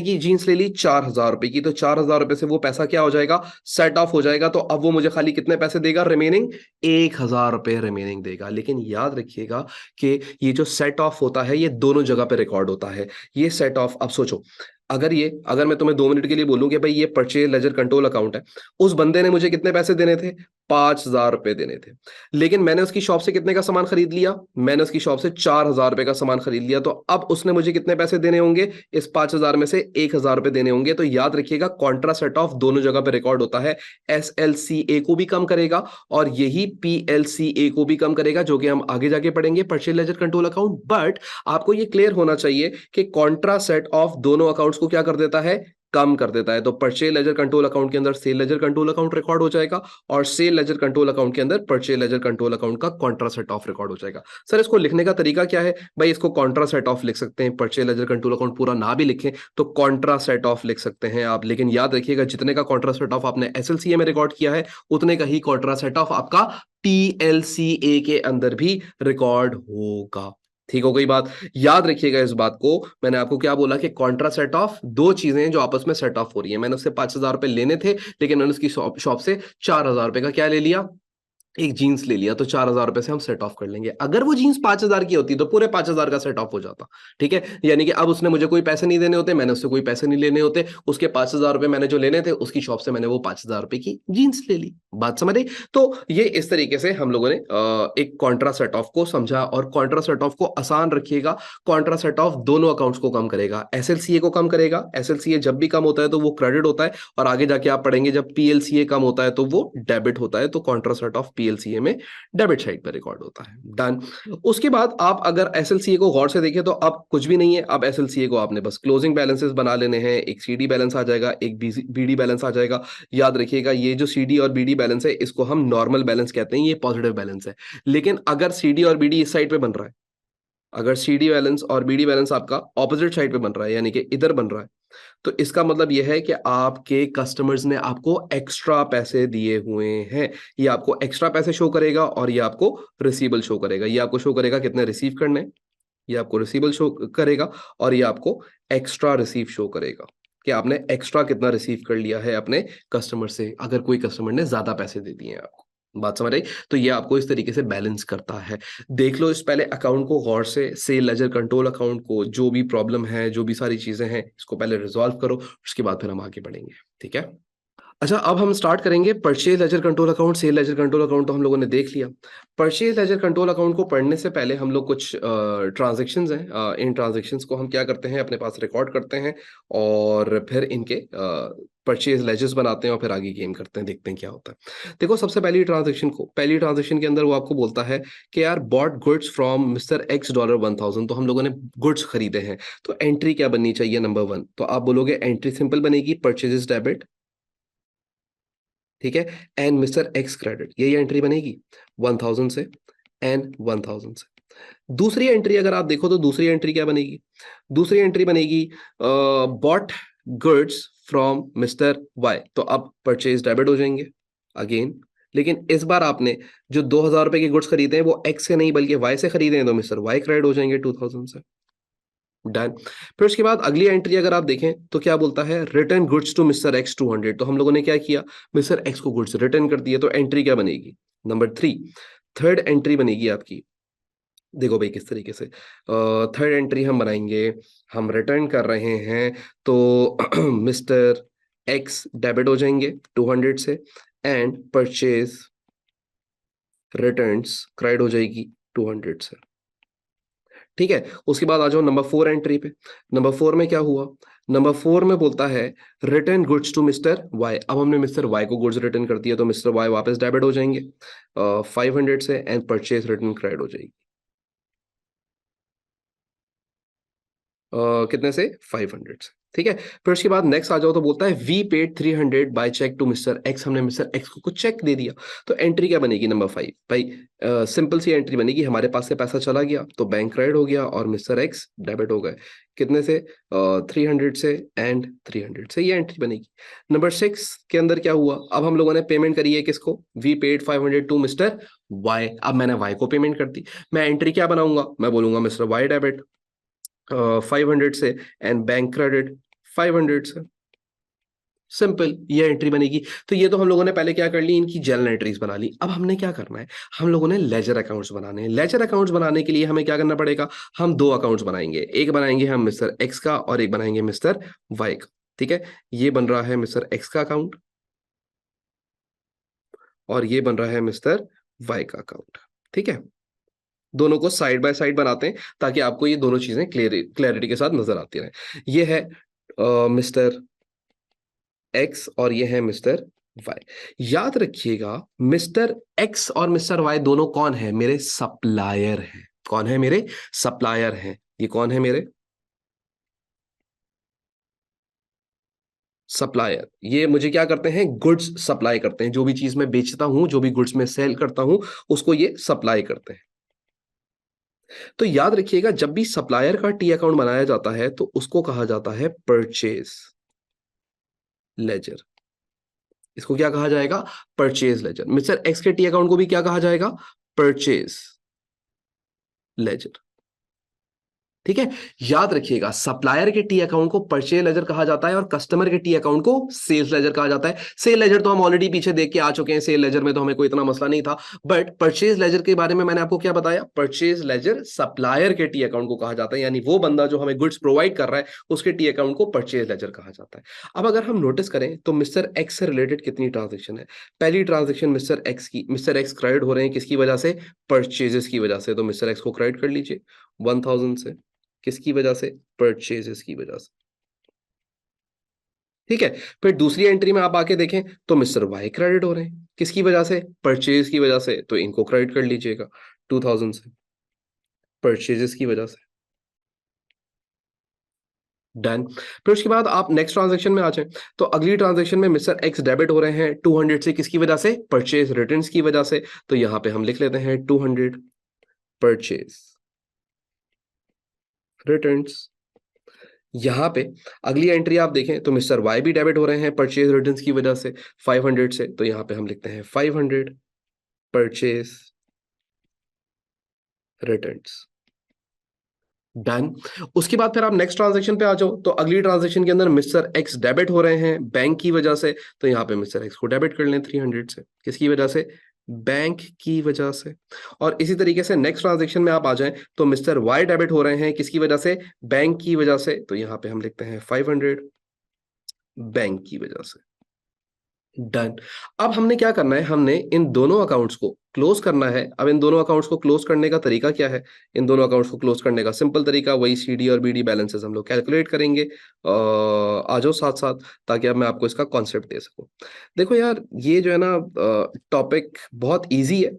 की जीन्स ले ली? 4,000 रुपए की। तो 4,000 रुपए से वो पैसा क्या हो जाएगा? सेट ऑफ हो जाएगा। तो अब वो मुझे खाली कितने पैसे देगा रिमेनिंग? 1,000 रुपए रिमेनिंग देगा। लेकिन याद रखिएगा कि ये जो सेट ऑफ होता है ये दोनों जगह पे रिकॉर्ड होता है। ये सेट ऑफ, अब सोचो, अगर मैं तुम्हें 2 मिनट के लिए बोलूं कि भाई ये परचेज लेजर कंट्रोल अकाउंट है, उस बंदे ने मुझे कितने पैसे देने थे? 5,000 रुपए देने थे। लेकिन मैंने उसकी शॉप से कितने का सामान खरीद लिया? मैंने उसकी शॉप से 4,000 रुपए का सामान खरीद लिया। तो अब उसने मुझे कितने पैसे देने होंगे? इस 5,000 में से 1,000 रुपए देने होंगे। तो याद रखिएगा, कॉन्ट्रा सेट ऑफ दोनों जगह पे रिकॉर्ड होता है। एसएलसीए को भी कम करेगा और यही पीएलसीए को भी कम करेगा, जो कि हम आगे जाके पढ़ेंगे purchase ledger control account. But आपको ये क्लियर होना चाहिए कि कॉन्ट्रा सेट ऑफ दोनों अकाउंट्स को क्या कर देता है? कम कर देता है। तो परचेज लेजर कंट्रोल अकाउंट के अंदर sale ledger control account record हो जाएगा, और सेल लेजर कंट्रोल अकाउंट के अंदर परचेज लेजर कंट्रोल अकाउंट का कॉन्ट्रा सेट ऑफ रिकॉर्ड हो जाएगा। सर इसको लिखने का तरीका क्या है? भाई इसको कॉन्ट्रा सेट ऑफ लिख सकते हैं, परचेज लेजर कंट्रोल अकाउंट पूरा ना भी लिखें तो कॉन्ट्रा सेट ऑफ लिख सकते हैं आप। लेकिन याद रखिएगा, जितने का कॉन्ट्रा सेट ऑफ आपने एसएलसीए में रिकॉर्ड किया है, उतने का ही कॉन्ट्रा सेट ऑफ आपका पीएलसीए के अंदर भी रिकॉर्ड होगा। ठीक हो गई बात? याद रखिएगा इस बात को। मैंने आपको क्या बोला कि कॉन्ट्रा सेट ऑफ दो चीजें हैं जो आपस में सेट ऑफ हो रही है। मैंने उससे 5,000 रुपए लेने थे, लेकिन मैंने उसकी शॉप से 4,000 रुपए का क्या ले लिया? एक जीन्स ले लिया। तो 4,000 रुपए से हम सेट ऑफ कर लेंगे। अगर वो जीन्स 5,000 की होती तो पूरे 5,000 का सेट ऑफ हो जाता। ठीक है, यानी कि अब उसने मुझे कोई पैसे नहीं देने होते, मैंने उससे कोई पैसे नहीं लेने होते, उसके 5,000 रुपए मैंने जो लेने थे, उसकी शॉप से मैंने वो 5,000 रुपए की जीन्स ले ली। बात समझ आई? तो ये इस तरीके से हम लोगों ने एक कॉन्ट्रा सेट ऑफ को समझा। और कॉन्ट्रा सेट ऑफ को आसान रखिएगा, कॉन्ट्रा सेट ऑफ दोनों अकाउंट्स को कम करेगा। एसएलसीए को कम करेगा, एसएलसीए जब भी कम होता है तो वो क्रेडिट होता है, और आगे जाके आप पढ़ेंगे जब पीएलसीए कम होता है तो वो डेबिट होता है। तो कॉन्ट्रा सेट ऑफ सीएलसीए में डेबिट साइड पर रिकॉर्ड होता है। डन। उसके बाद आप अगर एसएलसीए को गौर से देखें तो अब कुछ भी नहीं है। अब एसएलसीए को आपने बस क्लोजिंग बैलेंसेस बना लेने हैं। एक सीडी बैलेंस आ जाएगा, एक बीडी बैलेंस आ जाएगा। याद रखिएगा ये जो सीडी और बीडी बैलेंस है इसको हम नॉर्मल बैलेंस कहते हैं, ये पॉजिटिव बैलेंस है। लेकिन अगर सीडी और बीडी इस साइड पे बन रहा है, अगर सीडी बैलेंस और बीडी बैलेंस आपका ऑपोजिट साइड पे बन रहा है यानी कि इधर बन रहा है, तो इसका मतलब यह है कि आपके कस्टमर्स ने आपको एक्स्ट्रा पैसे दिए हुए हैं। ये आपको एक्स्ट्रा पैसे शो करेगा और ये आपको रिसीवेबल शो करेगा। ये आपको शो करेगा कितने रिसीव करने, ये आपको रिसीवेबल शो करेगा और ये आपको एक्स्ट्रा रिसीव शो करेगा कि आपने एक्स्ट्रा कितना रिसीव कर लिया है अपने कस्टमर से, अगर कोई कस्टमर ने ज्यादा पैसे दे दिए हैं आपको। बात समझ आई? तो ये आपको इस तरीके से बैलेंस करता है। देख लो इस पहले अकाउंट को गौर से, सेल लेजर कंट्रोल अकाउंट को, जो भी प्रॉब्लम है, जो भी सारी चीजें हैं, इसको पहले रिजॉल्व करो, उसके बाद फिर हम आगे बढ़ेंगे। ठीक है? अच्छा, अब हम स्टार्ट करेंगे purchase ledger control account, sale ledger control account तो हम लोगों ने देख लिया। परचेज लेजर कंट्रोल अकाउंट को पढ़ने से पहले हम लोग कुछ ट्रांजैक्शंस हैं, इन ट्रांजैक्शंस को हम क्या करते हैं, अपने पास रिकॉर्ड करते हैं और फिर इनके परचेज लेजर्स बनाते हैं और फिर आगे गेम करते हैं, देखते हैं क्या होता है। देखो सबसे पहली ट्रांजैक्शन के अंदर वो आपको बोलता है कि यार bot goods from mister X dollar 1000, तो हम लोगों ने गुड्स खरीदे हैं। तो एंट्री क्या बननी चाहिए? नंबर 1, तो आप बोलोगे एंट्री सिंपल बनेगी, परचेजेस डेबिट, ठीक है, एंड मिस्टर एक्स क्रेडिट, यही एंट्री बनेगी 1000 से एंड 1000 से। दूसरी एंट्री अगर आप देखो तो दूसरी एंट्री क्या बनेगी? दूसरी एंट्री बनेगी bought goods from mister Y, तो अब परचेज डेबिट हो जाएंगे अगेन। लेकिन इस बार आपने जो 2000 रुपए के गुड्स खरीदे हैं वो एक्स से नहीं बल्कि वाई से खरीदे हैं, तो मिस्टर वाई क्रेडिट हो जाएंगे 2000 से। डन। फिर उसके बाद अगली एंट्री अगर आप देखें तो क्या बोलता है, return goods to mister X 200, तो हम लोगों ने क्या किया, मिस्टर एक्स को गुड्स रिटर्न कर दिया, तो एंट्री क्या बनेगी? नंबर 3, थर्ड एंट्री बनेगी आपकी। देखो भाई किस तरीके से थर्ड एंट्री हम बनाएंगे, हम रिटर्न कर रहे हैं तो मिस्टर एक्स डेबिट हो जाएंगे 200 से एंड परचेज रिटर्न्स क्रेडिट हो जाएगी 200 से। ठीक है, उसके बाद आ जाओ नंबर 4 एंट्री पे। नंबर 4 में क्या हुआ? नंबर 4 में बोलता है return goods to mister Y, अब हमने मिस्टर वाई को गुड्स रिटर्न कर दिया तो मिस्टर वाई वापस डेबिट हो जाएंगे 500 से एंड परचेज रिटर्न क्रेडिट हो जाएगी कितने से? 500 से। ठीक है, फिर उसके बाद नेक्स्ट आ जाओ तो बोलता है we paid 300 by cheque to mister X, हमने मिस्टर एक्स को कुछ चेक दे दिया, तो एंट्री क्या बनेगी? नंबर 5 भाई सिंपल सी एंट्री बनेगी, हमारे पास से पैसा चला गया तो बैंक क्रेडिट हो गया और मिस्टर एक्स डेबिट हो गए कितने से? 300 से एंड 300 से, ये एंट्री बनेगी। नंबर 6 के अंदर क्या हुआ? अब हम लोगों ने पेमेंट करी है किसको? We paid 500 to mister Y, अब मैंने वाई को पेमेंट कर दी, मैं एंट्री क्या बनाऊंगा? मैं बोलूंगा मिस्टर वाई डेबिट 500 से एंड बैंक क्रेडिट 500 से। सिंपल, ये एंट्री बनेगी। तो ये तो हम लोगों ने पहले क्या कर ली, इनकी जनरल एंट्रीज बना ली। अब हमने क्या करना है, हम लोगों ने लेजर अकाउंट्स बनाने हैं। लेजर अकाउंट्स बनाने के लिए हमें क्या करना पड़ेगा, हम दो अकाउंट्स बनाएंगे, एक बनाएंगे हम मिस्टर एक्स का और एक बनाएंगे मिस्टर वाई का। ठीक है, ये बन रहा है मिस्टर एक्स का अकाउंट और ये बन रहा है मिस्टर वाई का अकाउंट। ठीक है, दोनों को साइड बाय साइड बनाते हैं ताकि आपको ये दोनों चीजें क्लियरिटी के साथ नजर आती रहे। ये है मिस्टर एक्स और ये है मिस्टर वाई। याद रखिएगा मिस्टर एक्स और मिस्टर वाई दोनों कौन है? मेरे सप्लायर हैं। कौन है? मेरे सप्लायर हैं। ये कौन है? मेरे सप्लायर। ये मुझे क्या करते हैं? गुड्स सप्लाई करते हैं, जो भी चीज मैं बेचता हूं, जो भी गुड्स मैं सेल करता हूं, उसको ये सप्लाई करते हैं। तो याद रखिएगा जब भी सप्लायर का टी अकाउंट बनाया जाता है तो उसको कहा जाता है परचेज लेजर। इसको क्या कहा जाएगा? Purchase laser. मिस्टर एक्स के टी अकाउंट को भी क्या कहा जाएगा? Purchase laser. ठीक है, याद रखिएगा सप्लायर के टी अकाउंट को परचेज लेजर कहा जाता है और कस्टमर के टी अकाउंट को सेल्स लेजर कहा जाता है। सेल लेजर तो हम ऑलरेडी पीछे देख के आ चुके हैं, सेल लेजर में तो हमें कोई इतना मसला नहीं था। बट परचेज लेजर के बारे में मैंने आपको क्या बताया? परचेज लेजर सप्लायर के टी अकाउंट को कहा जाता है, यानी वो बंदा जो हमें गुड्स प्रोवाइड कर रहा है उसके टी अकाउंट को परचेज लेजर कहा जाता है। अब अगर हम नोटिस करें तो मिस्टर एक्स से रिलेटेड कितनी ट्रांजेक्शन है? पहली ट्रांजेक्शन मिस्टर एक्स की, मिस्टर एक्स क्रेडिट हो रहे हैं किसकी वजह से? परचेजेस की वजह से, तो मिस्टर एक्स को क्रेडिट कर लीजिए 1000 से। किसकी वजह से? परचेजेस की वजह से। ठीक है। फिर दूसरी एंट्री में आप आके देखें तो मिस्टर वाई क्रेडिट हो रहे हैं, किसकी वजह से? परचेज की वजह से, तो इनको क्रेडिट कर लीजिएगा 2000 से, परचेजेस की वजह से। डन। फिर उसके बाद आप नेक्स्ट ट्रांजैक्शन में आ जाएं, तो अगली ट्रांजैक्शन में मिस्टर एक्स डेबिट हो रहे हैं 200 से, किसकी वजह से? परचेज रिटर्न्स की वजह से। तो यहां पे हम लिख लेते हैं 200 परचेज रिटर्न्स। यहां पे अगली एंट्री आप देखें तो मिस्टर वाई भी डेबिट हो रहे हैं परचेज रिटर्न्स की वजह से 500 से, तो यहां पे हम लिखते हैं 500 परचेज रिटर्न्स। डन। उसके बाद फिर आप नेक्स्ट ट्रांजैक्शन पे आ जाओ, तो अगली ट्रांजैक्शन के अंदर मिस्टर एक्स डेबिट हो रहे हैं बैंक की वजह से, तो यहां पे मिस्टर एक्स को डेबिट कर लें 300 से, किसकी वजह से? बैंक की वजह से। और इसी तरीके से नेक्स्ट ट्रांजैक्शन में आप आ जाएं तो मिस्टर वाई डेबिट हो रहे हैं किसकी वजह से? बैंक की वजह से, तो यहां पे हम लिखते हैं 500 बैंक की वजह से। डन। अब हमने क्या करना है, हमने इन दोनों अकाउंट्स को क्लोज करना है। अब इन दोनों अकाउंट्स को क्लोज करने का तरीका क्या है? इन दोनों अकाउंट्स को क्लोज करने का सिंपल तरीका वही सीडी और बीडी बैलेंसेस हम लोग कैलकुलेट करेंगे। आ जाओ साथ साथ, ताकि अब मैं आपको इसका कॉन्सेप्ट दे सकूं। देखो यार, ये जो है ना टॉपिक बहुत इजी है,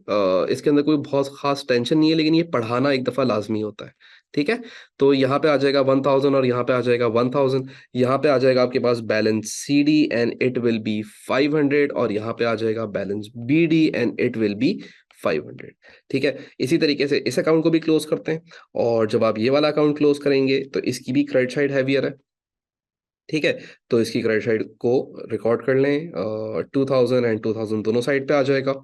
इसके अंदर कोई बहुत खास टेंशन नहीं है, लेकिन ये पढ़ाना एक दफा लाजमी होता है। ठीक है। तो यहाँ पे आ जाएगा 1000 और यहाँ पे आ जाएगा 1000। यहाँ पे आ जाएगा आपके पास balance C D and it will be 500, और यहाँ पे आ जाएगा balance B D and it will be 500। ठीक है। इसी तरीके से इस अकाउंट को भी क्लोज करते हैं, और जब आप ये वाला अकाउंट क्लोज करेंगे तो इसकी भी क्रेडिट साइड हैवियर है। ठीक है। तो इसकी क्रेडिट साइड को रिकॉर्ड कर लें, 2000 एंड 2000 दोनों साइड पे आ जाएगा,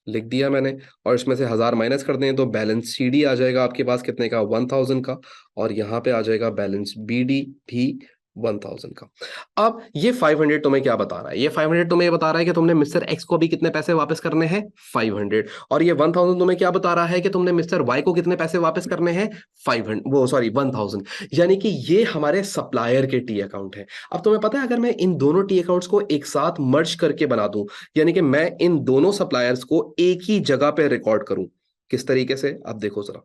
लिख दिया मैंने। और इसमें से 1000 माइनस कर दें तो बैलेंस सी डी आ जाएगा आपके पास कितने का? 1000 का। और यहाँ पे आ जाएगा बैलेंस बी डी भी 1000 का। अब ये 500 तुम्हें क्या बता रहा है? ये 500 तुम्हें ये बता रहा है कि तुमने मिस्टर एक्स को भी कितने पैसे वापस करने हैं? 500। और ये 1000 तुम्हें क्या बता रहा है कि तुमने मिस्टर वाई को कितने पैसे वापस करने हैं? 500, वो सॉरी 1000। यानी कि ये हमारे सप्लायर के टी अकाउंट है। अब तुम्हें पता है, अगर मैं इन दोनों टी अकाउंट्स को एक साथ मर्ज करके बना दूं, यानी कि मैं इन दोनों सप्लायर्स को एक ही जगह पे रिकॉर्ड करूं, किस तरीके से? अब देखो जरा,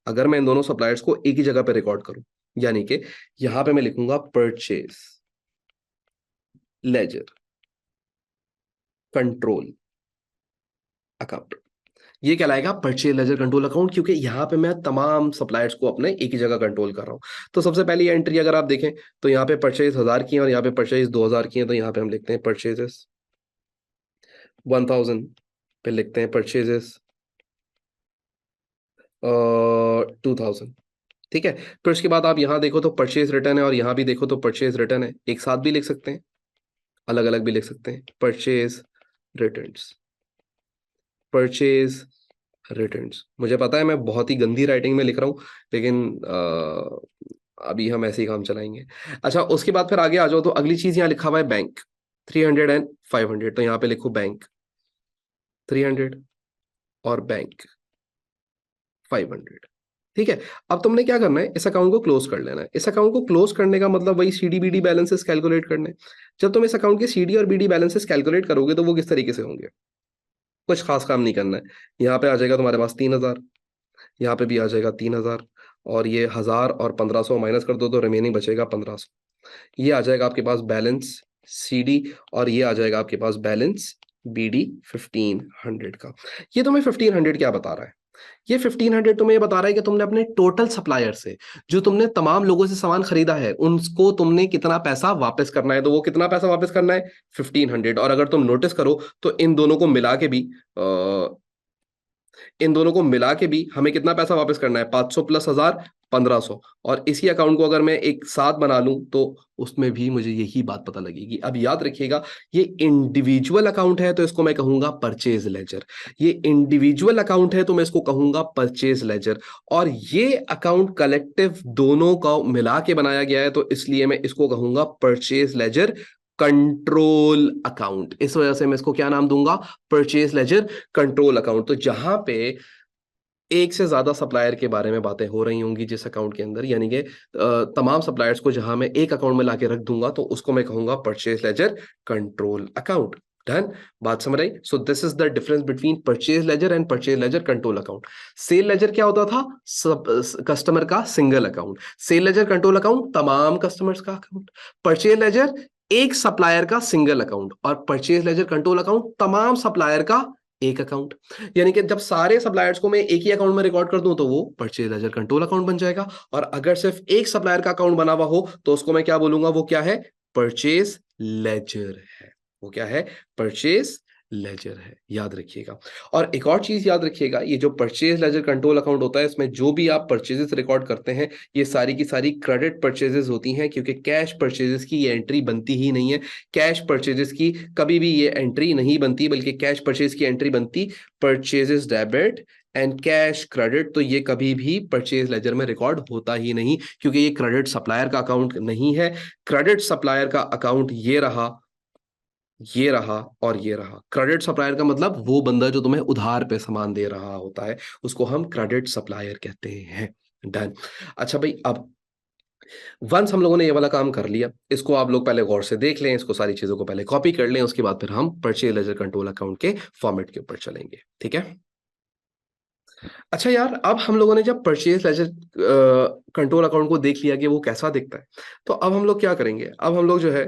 अगर मैं इन दोनों सप्लायर्स को एक ही जगह पे रिकॉर्ड करूं, यानी कि यहां पे मैं लिखूंगा परचेज लेजर कंट्रोल अकाउंट। ये कहलाएगा परचेज लेजर कंट्रोल अकाउंट, क्योंकि यहां पे मैं तमाम सप्लायर्स को अपने एक ही जगह कंट्रोल कर रहा हूं। तो सबसे पहली एंट्री अगर आप देखें तो यहाँ पे परचेज 1000 की है और यहाँ पे परचेज 2000 की है, तो यहाँ पे हम लिखते हैं परचेजेस 1000, पे लिखते हैं परचेजेस 2000। ठीक है। फिर उसके बाद आप यहाँ देखो तो परचेज रिटर्न है, और यहाँ भी देखो तो परचेज रिटर्न है। एक साथ भी लिख सकते हैं, अलग अलग भी लिख सकते हैं। Purchase returns, purchase returns. मुझे पता है मैं बहुत ही गंदी राइटिंग में लिख रहा हूँ, लेकिन अभी हम ऐसे ही काम चलाएंगे। अच्छा, उसके बाद फिर आगे आ जाओ तो अगली चीज यहाँ लिखा हुआ है बैंक 300 एंड 500, तो यहाँ पे लिखो बैंक 300 और बैंक 500। ठीक है। अब तुमने क्या करना है, इस अकाउंट को क्लोज कर लेना है। इस अकाउंट को क्लोज करने का मतलब वही सीडी बीडी बैलेंसेस कैलकुलेट करने। जब तुम इस अकाउंट के सीडी और बीडी बैलेंसेस कैलकुलेट करोगे तो वो किस तरीके से होंगे? कुछ खास काम नहीं करना है। यहाँ पे आ जाएगा तुम्हारे पास 3000, यहाँ पे भी आ जाएगा 3000, और ये 1000 और 1500 माइनस कर दो तो रिमेनिंग बचेगा 1500। ये आ जाएगा आपके पास बैलेंस सीडी, और ये आ जाएगा आपके पास बैलेंस बीडी 1500 का। ये तुम्हें 1500 क्या बता रहा है? ये 1500 तुम्हें ये बता रहा है कि तुमने अपने टोटल सप्लायर से, जो तुमने तमाम लोगों से सामान खरीदा है, उनको तुमने कितना पैसा वापस करना है। तो वो कितना पैसा वापस करना है? 1500। और अगर तुम नोटिस करो तो इन दोनों को मिला के भी हमें कितना पैसा वापस करना है? 500 प्लस 1000, 1500। और इसी अकाउंट को अगर मैं एक साथ बना लूं तो उसमें भी मुझे यही बात पता लगेगी। अब याद रखिएगा, ये इंडिविजुअल अकाउंट है तो इसको मैं कहूंगा परचेज लेजर। ये इंडिविजुअल अकाउंट है तो मैं इसको कहूंगा परचेज लेजर। और ये अकाउंट कलेक्टिव दोनों का मिला के बनाया गया है, तो इसलिए मैं इसको कहूंगा परचेज लेजर कंट्रोल अकाउंट। इस वजह से मैं इसको क्या नाम दूंगा? Purchase ledger control account. तो जहां पे एक से ज्यादा सप्लायर के बारे में बातें हो रही होंगी जिस अकाउंट के अंदर, यानी कि तमाम सप्लायर्स को जहां मैं एक अकाउंट में लाके रख दूंगा, तो उसको मैं कहूंगा purchase ledger control account. Done, बात समझ आई? So this is the difference between purchase ledger and purchase ledger control account. Sale ledger क्या होता था? सब कस्टमर का single account. Sale ledger control account तमाम कस्टमर्स का अकाउंट। परचेज लेजर एक सप्लायर का सिंगल अकाउंट, और परचेज लेजर कंट्रोल अकाउंट तमाम सप्लायर का एक अकाउंट। यानी कि जब सारे सप्लायर्स को मैं एक ही अकाउंट में रिकॉर्ड कर दूं तो वो परचेज लेजर कंट्रोल अकाउंट बन जाएगा, और अगर सिर्फ एक सप्लायर का अकाउंट बना हुआ हो तो उसको मैं क्या बोलूंगा? वो क्या है? परचेज लेजर है। वो क्या है? परचेज लेजर है, याद रखिएगा। और एक और चीज याद रखिएगा, ये जो परचेज लेजर कंट्रोल अकाउंट होता है, इसमें जो भी आप परचेजेस रिकॉर्ड करते हैं ये सारी की सारी क्रेडिट परचेजेस होती हैं, क्योंकि कैश परचेजेस की ये एंट्री बनती ही नहीं है। कैश परचेजेस की कभी भी ये एंट्री नहीं बनती, बल्कि कैश परचेज की एंट्री बनती purchases debit and cash credit. तो ये कभी भी परचेज लेजर में रिकॉर्ड होता ही नहीं, क्योंकि ये क्रेडिट सप्लायर का अकाउंट नहीं है। क्रेडिट सप्लायर का अकाउंट ये रहा, ये रहा और ये रहा। क्रेडिट सप्लायर का मतलब वो बंदा जो तुम्हें उधार पे सामान दे रहा होता है, उसको हम क्रेडिट सप्लायर कहते हैं। डन। अच्छा भाई, अब वंस हम लोगों ने ये वाला काम कर लिया, इसको आप लोग पहले गौर से देख लें, इसको सारी चीजों को पहले कॉपी कर लें, उसके बाद फिर हम परचेज लेजर कंट्रोल अकाउंट के फॉर्मेट के ऊपर चलेंगे, ठीक है? अच्छा यार, अब हम लोगों ने जब परचेज लेजर कंट्रोल अकाउंट को देख लिया कि वो कैसा दिखता है, तो अब हम लोग क्या करेंगे? अब हम लोग जो है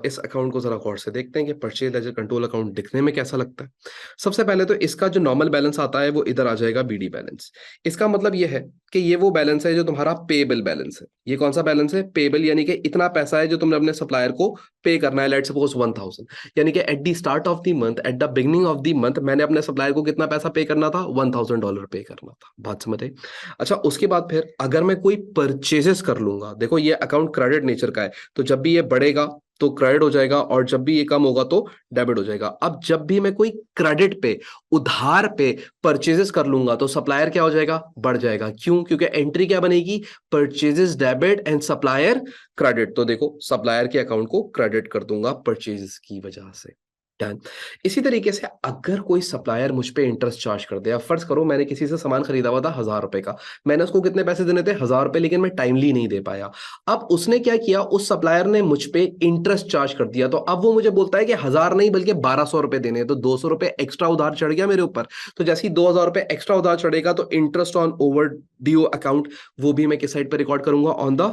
इस अकाउंट को जरा गौर से देखते हैं कि परचेज लेजर कंट्रोल अकाउंट दिखने में कैसा लगता है। सबसे पहले तो इसका जो नॉर्मल बैलेंस आता है वो इधर आ जाएगा, बीडी बैलेंस। इसका मतलब ये है कि ये वो बैलेंस है जो तुम्हारा पेबल बैलेंस है। ये कौन सा बैलेंस है? पेबल, यानी कि इतना पैसा है जो तुमने अपने सप्लायर को पे करना है। लेट्स सपोज 1000, यानी कि at the start of the month, at the beginning of the month, मैंने अपने सप्लायर को कितना पैसा पे करना था? $1000 पे करना था। बात समझ आई? अच्छा, उसके बाद फिर अगर मैं कोई परचेजेस कर लूंगा, देखो ये अकाउंट क्रेडिट नेचर का है, तो जब भी ये बढ़ेगा तो क्रेडिट हो जाएगा, और जब भी ये कम होगा तो डेबिट हो जाएगा। अब जब भी मैं कोई क्रेडिट पे, उधार पे परचेजेस कर लूंगा तो सप्लायर क्या हो जाएगा? बढ़ जाएगा। क्यों? क्योंकि एंट्री क्या बनेगी? Purchases debit and supplier credit. तो देखो, सप्लायर के अकाउंट को क्रेडिट कर दूंगा परचेजेस की वजह से। डन। इसी तरीके से अगर कोई सप्लायर मुझ पे इंटरेस्ट चार्ज कर दे, अब फर्ज करो मैंने किसी से सामान खरीदा हुआ था ₹1000 का, मैंने उसको कितने पैसे देने थे? ₹1000, लेकिन मैं टाइमली नहीं दे पाया। अब उसने क्या किया? उस सप्लायर ने मुझ पे इंटरेस्ट चार्ज कर दिया, तो अब वो मुझे बोलता है कि 1000 नहीं बल्कि ₹1200 देने हैं, तो ₹200 एक्स्ट्रा उधार चढ़ गया मेरे ऊपर। तो जैसे ही ₹2000 एक्स्ट्रा उधार चढ़ेगा तो interest on over due account, वो भी मैं किस साइड पर रिकॉर्ड करूंगा? On the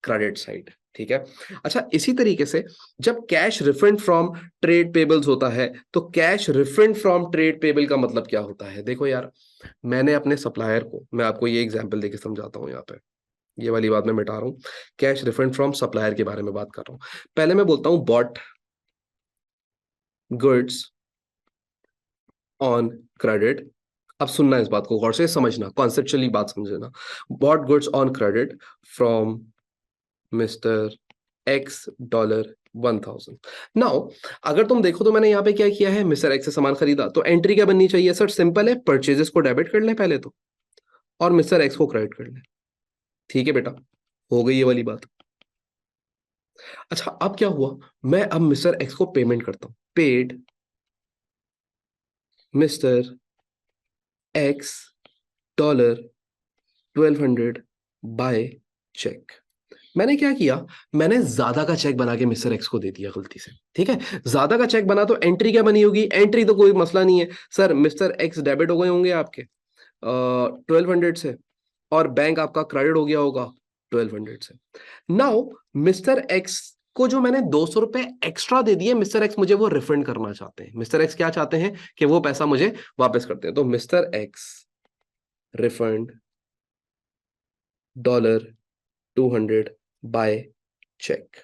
credit side. ठीक है। अच्छा, इसी तरीके से जब cash refund from trade payables होता है, तो cash refund from trade payable का मतलब क्या होता है? देखो यार, मैंने अपने सप्लायर को, मैं आपको ये एग्जांपल देके समझाता हूं। यहाँ पे ये वाली बात मैं मिटा रहा हूं, कैश रिफंड फ्रॉम सप्लायर के बारे में बात कर रहा हूं। पहले मैं बोलता हूं बॉट गुड्स ऑन क्रेडिट। अब सुनना इस बात को गौर से, समझना, कॉन्सेप्चुअली बात समझना। Bought goods on credit from mister X dollar 1000। Now अगर तुम देखो तो मैंने यहाँ पे क्या किया है? मिस्टर एक्स से सामान खरीदा, तो एंट्री क्या बननी चाहिए? सर सिंपल है, परचेजेस को डेबिट कर लें पहले तो, और मिस्टर एक्स को क्रेडिट कर लें। ठीक है बेटा, हो गई ये वाली बात। अच्छा, अब क्या हुआ? मैं अब मिस्टर एक्स को पेमेंट करता हूं, paid mister X dollar 1200 by cheque. मैंने क्या किया? मैंने ज्यादा का चेक बना के मिस्टर एक्स को दे दिया गलती से। ठीक है, ज्यादा का चेक बना तो एंट्री क्या बनी होगी? एंट्री तो कोई मसला नहीं है सर, मिस्टर एक्स डेबिट हो गए होंगे आपके 1200 से, और बैंक आपका क्रेडिट हो गया होगा 1200 से। नाउ मिस्टर एक्स को जो मैंने ₹200 एक्स्ट्रा दे दिए, मिस्टर एक्स मुझे वो रिफंड करना चाहते हैं। मिस्टर एक्स क्या चाहते हैं? कि वो पैसा मुझे वापस करते हैं। तो mister X refund $200 by cheque.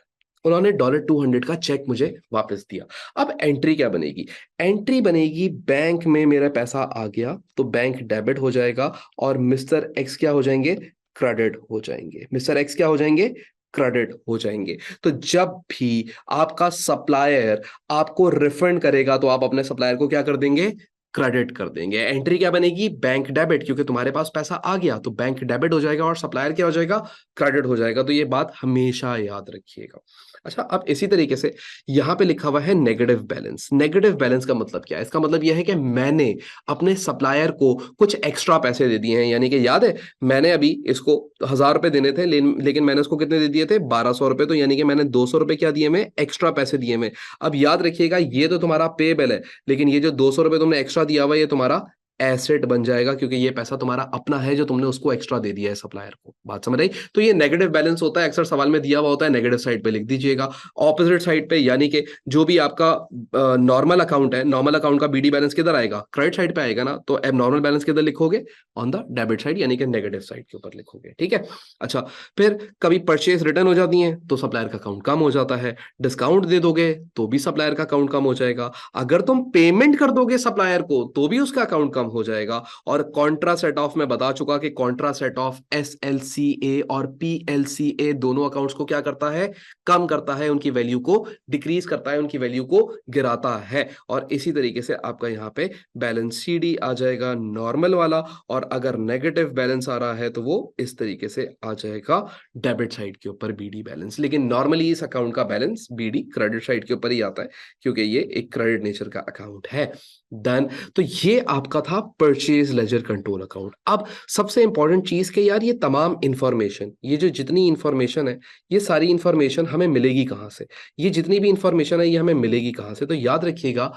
उन्होंने $200 का चेक मुझे वापस दिया। अब एंट्री क्या बनेगी? एंट्री बनेगी, बैंक में मेरा पैसा आ गया तो बैंक डेबिट हो जाएगा, और मिस्टर एक्स क्या हो जाएंगे? क्रेडिट हो जाएंगे। मिस्टर एक्स क्या हो जाएंगे? क्रेडिट हो जाएंगे। तो जब भी आपका सप्लायर आपको रिफंड करेगा तो आप अपने सप्लायर को क्या कर देंगे? क्रेडिट कर देंगे। एंट्री क्या बनेगी? बैंक डेबिट, क्योंकि तुम्हारे पास पैसा आ गया तो बैंक डेबिट हो जाएगा और सप्लायर क्या हो जाएगा? क्रेडिट हो जाएगा। तो ये बात हमेशा याद रखिएगा। अच्छा, अब इसी तरीके से यहाँ पे लिखा हुआ है नेगेटिव बैलेंस। नेगेटिव बैलेंस का मतलब क्या है? इसका मतलब यह है कि मैंने अपने सप्लायर को कुछ एक्स्ट्रा पैसे दे दिए हैं। यानी कि याद है, मैंने अभी इसको 1000 रुपए देने थे, लेकिन मैंने उसको कितने दे दिए थे? 1200 रुपए। तो यानी कि मैंने 200 रुपए क्या दिए? मैं एक्स्ट्रा पैसे दिए मैं। अब याद रखिएगा, ये तो तुम्हारा पेबल है, लेकिन ये जो 200 रुपए तुमने एक्स्ट्रा दिया हुआ है, ये तुम्हारा एसेट बन जाएगा, क्योंकि ये पैसा तुम्हारा अपना है जो तुमने उसको एक्स्ट्रा दे दिया है सप्लायर को। बात समझ आई? तो ये नेगेटिव बैलेंस होता है, अक्सर सवाल में दिया हुआ होता है, नेगेटिव साइड पे लिख दीजिएगा। ऑपोजिट साइड पे, यानी कि जो भी आपका नॉर्मल अकाउंट है, नॉर्मल अकाउंट का बीडी बैलेंस किधर आएगा? क्रेडिट साइड पे आएगा ना। तो अब नॉर्मल बैलेंस किधर लिखोगे? ऑन द डेबिट साइड, यानी कि नेगेटिव साइड के ऊपर लिखोगे। ठीक है। अच्छा, फिर कभी परचेज रिटर्न हो जाती है तो सप्लायर का अकाउंट कम हो जाता है। डिस्काउंट दे दोगे तो भी सप्लायर का अकाउंट कम हो जाएगा। अगर तुम पेमेंट कर दोगे सप्लायर को तो भी उसका अकाउंट कम हो जाएगा। और कॉन्ट्रा सेट ऑफ मैं बता चुका कि कॉन्ट्रा सेट ऑफ एसएलसीए और पीएलसीए दोनों अकाउंट्स को क्या करता है? कम करता है, उनकी वैल्यू को डिक्रीज करता है, उनकी वैल्यू को गिराता है। और इसी तरीके से आपका यहाँ पे बैलेंस सीडी आ जाएगा नॉर्मल वाला, और अगर नेगेटिव बैलेंस आ रहा है तो वो इस तरीके से आ जाएगा डेबिट साइड के ऊपर बीडी बैलेंस। लेकिन नॉर्मली इस अकाउंट का बैलेंस बीडी क्रेडिट साइड के ऊपर ही आता है, क्योंकि ये एक क्रेडिट नेचर का अकाउंट है। देन, तो ये आपका था परचेज लेजर कंट्रोल अकाउंट। अब सबसे इंपॉर्टेंट चीज के यार, ये तमाम इंफॉर्मेशन, ये जो जितनी इंफॉर्मेशन है, ये सारी इंफॉर्मेशन हमें मिलेगी कहाँ से? ये जितनी भी इंफॉर्मेशन है ये हमें मिलेगी कहाँ से? तो याद रखिएगा,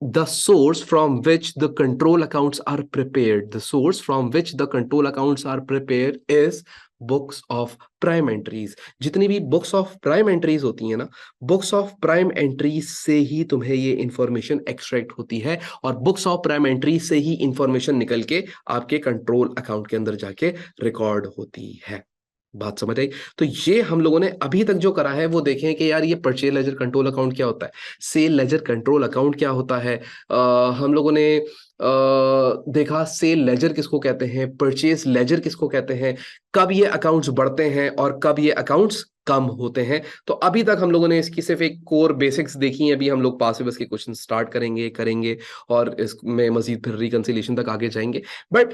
the source from which the control accounts are prepared, the source from which the control accounts are prepared is books of prime entries. जितनी भी बुक्स ऑफ प्राइम एंट्रीज होती है ना, बुक्स ऑफ प्राइम एंट्रीज से ही तुम्हें ये information extract होती है, और बुक्स ऑफ प्राइम एंट्रीज से ही इंफॉर्मेशन निकल के आपके कंट्रोल अकाउंट के अंदर जाके रिकॉर्ड होती है। बात समझ आई? तो ये हम लोगों ने अभी तक जो करा है वो देखें कि यार ये परचेज लेजर कंट्रोल अकाउंट क्या होता है, सेल लेजर कंट्रोल अकाउंट क्या होता है। हम लोगों ने देखा सेल लेजर किसको कहते हैं, परचेज लेजर किसको कहते हैं, कब ये अकाउंट्स बढ़ते हैं और कब ये अकाउंट्स कम होते हैं। तो अभी तक हम लोगों ने इसकी सिर्फ एक कोर बेसिक्स देखी हैं। अभी हम लोग पासिव के क्वेश्चन स्टार्ट करेंगे और इसमें मजीद फिर रिकंसिलिएशन तक आगे जाएंगे। बट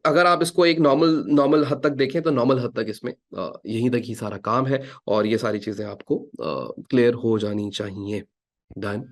अगर आप इसको एक नॉर्मल नॉर्मल हद तक देखें तो नॉर्मल हद तक इसमें यहीं तक ही सारा काम है, और ये सारी चीजें आपको क्लियर हो जानी चाहिए। डन।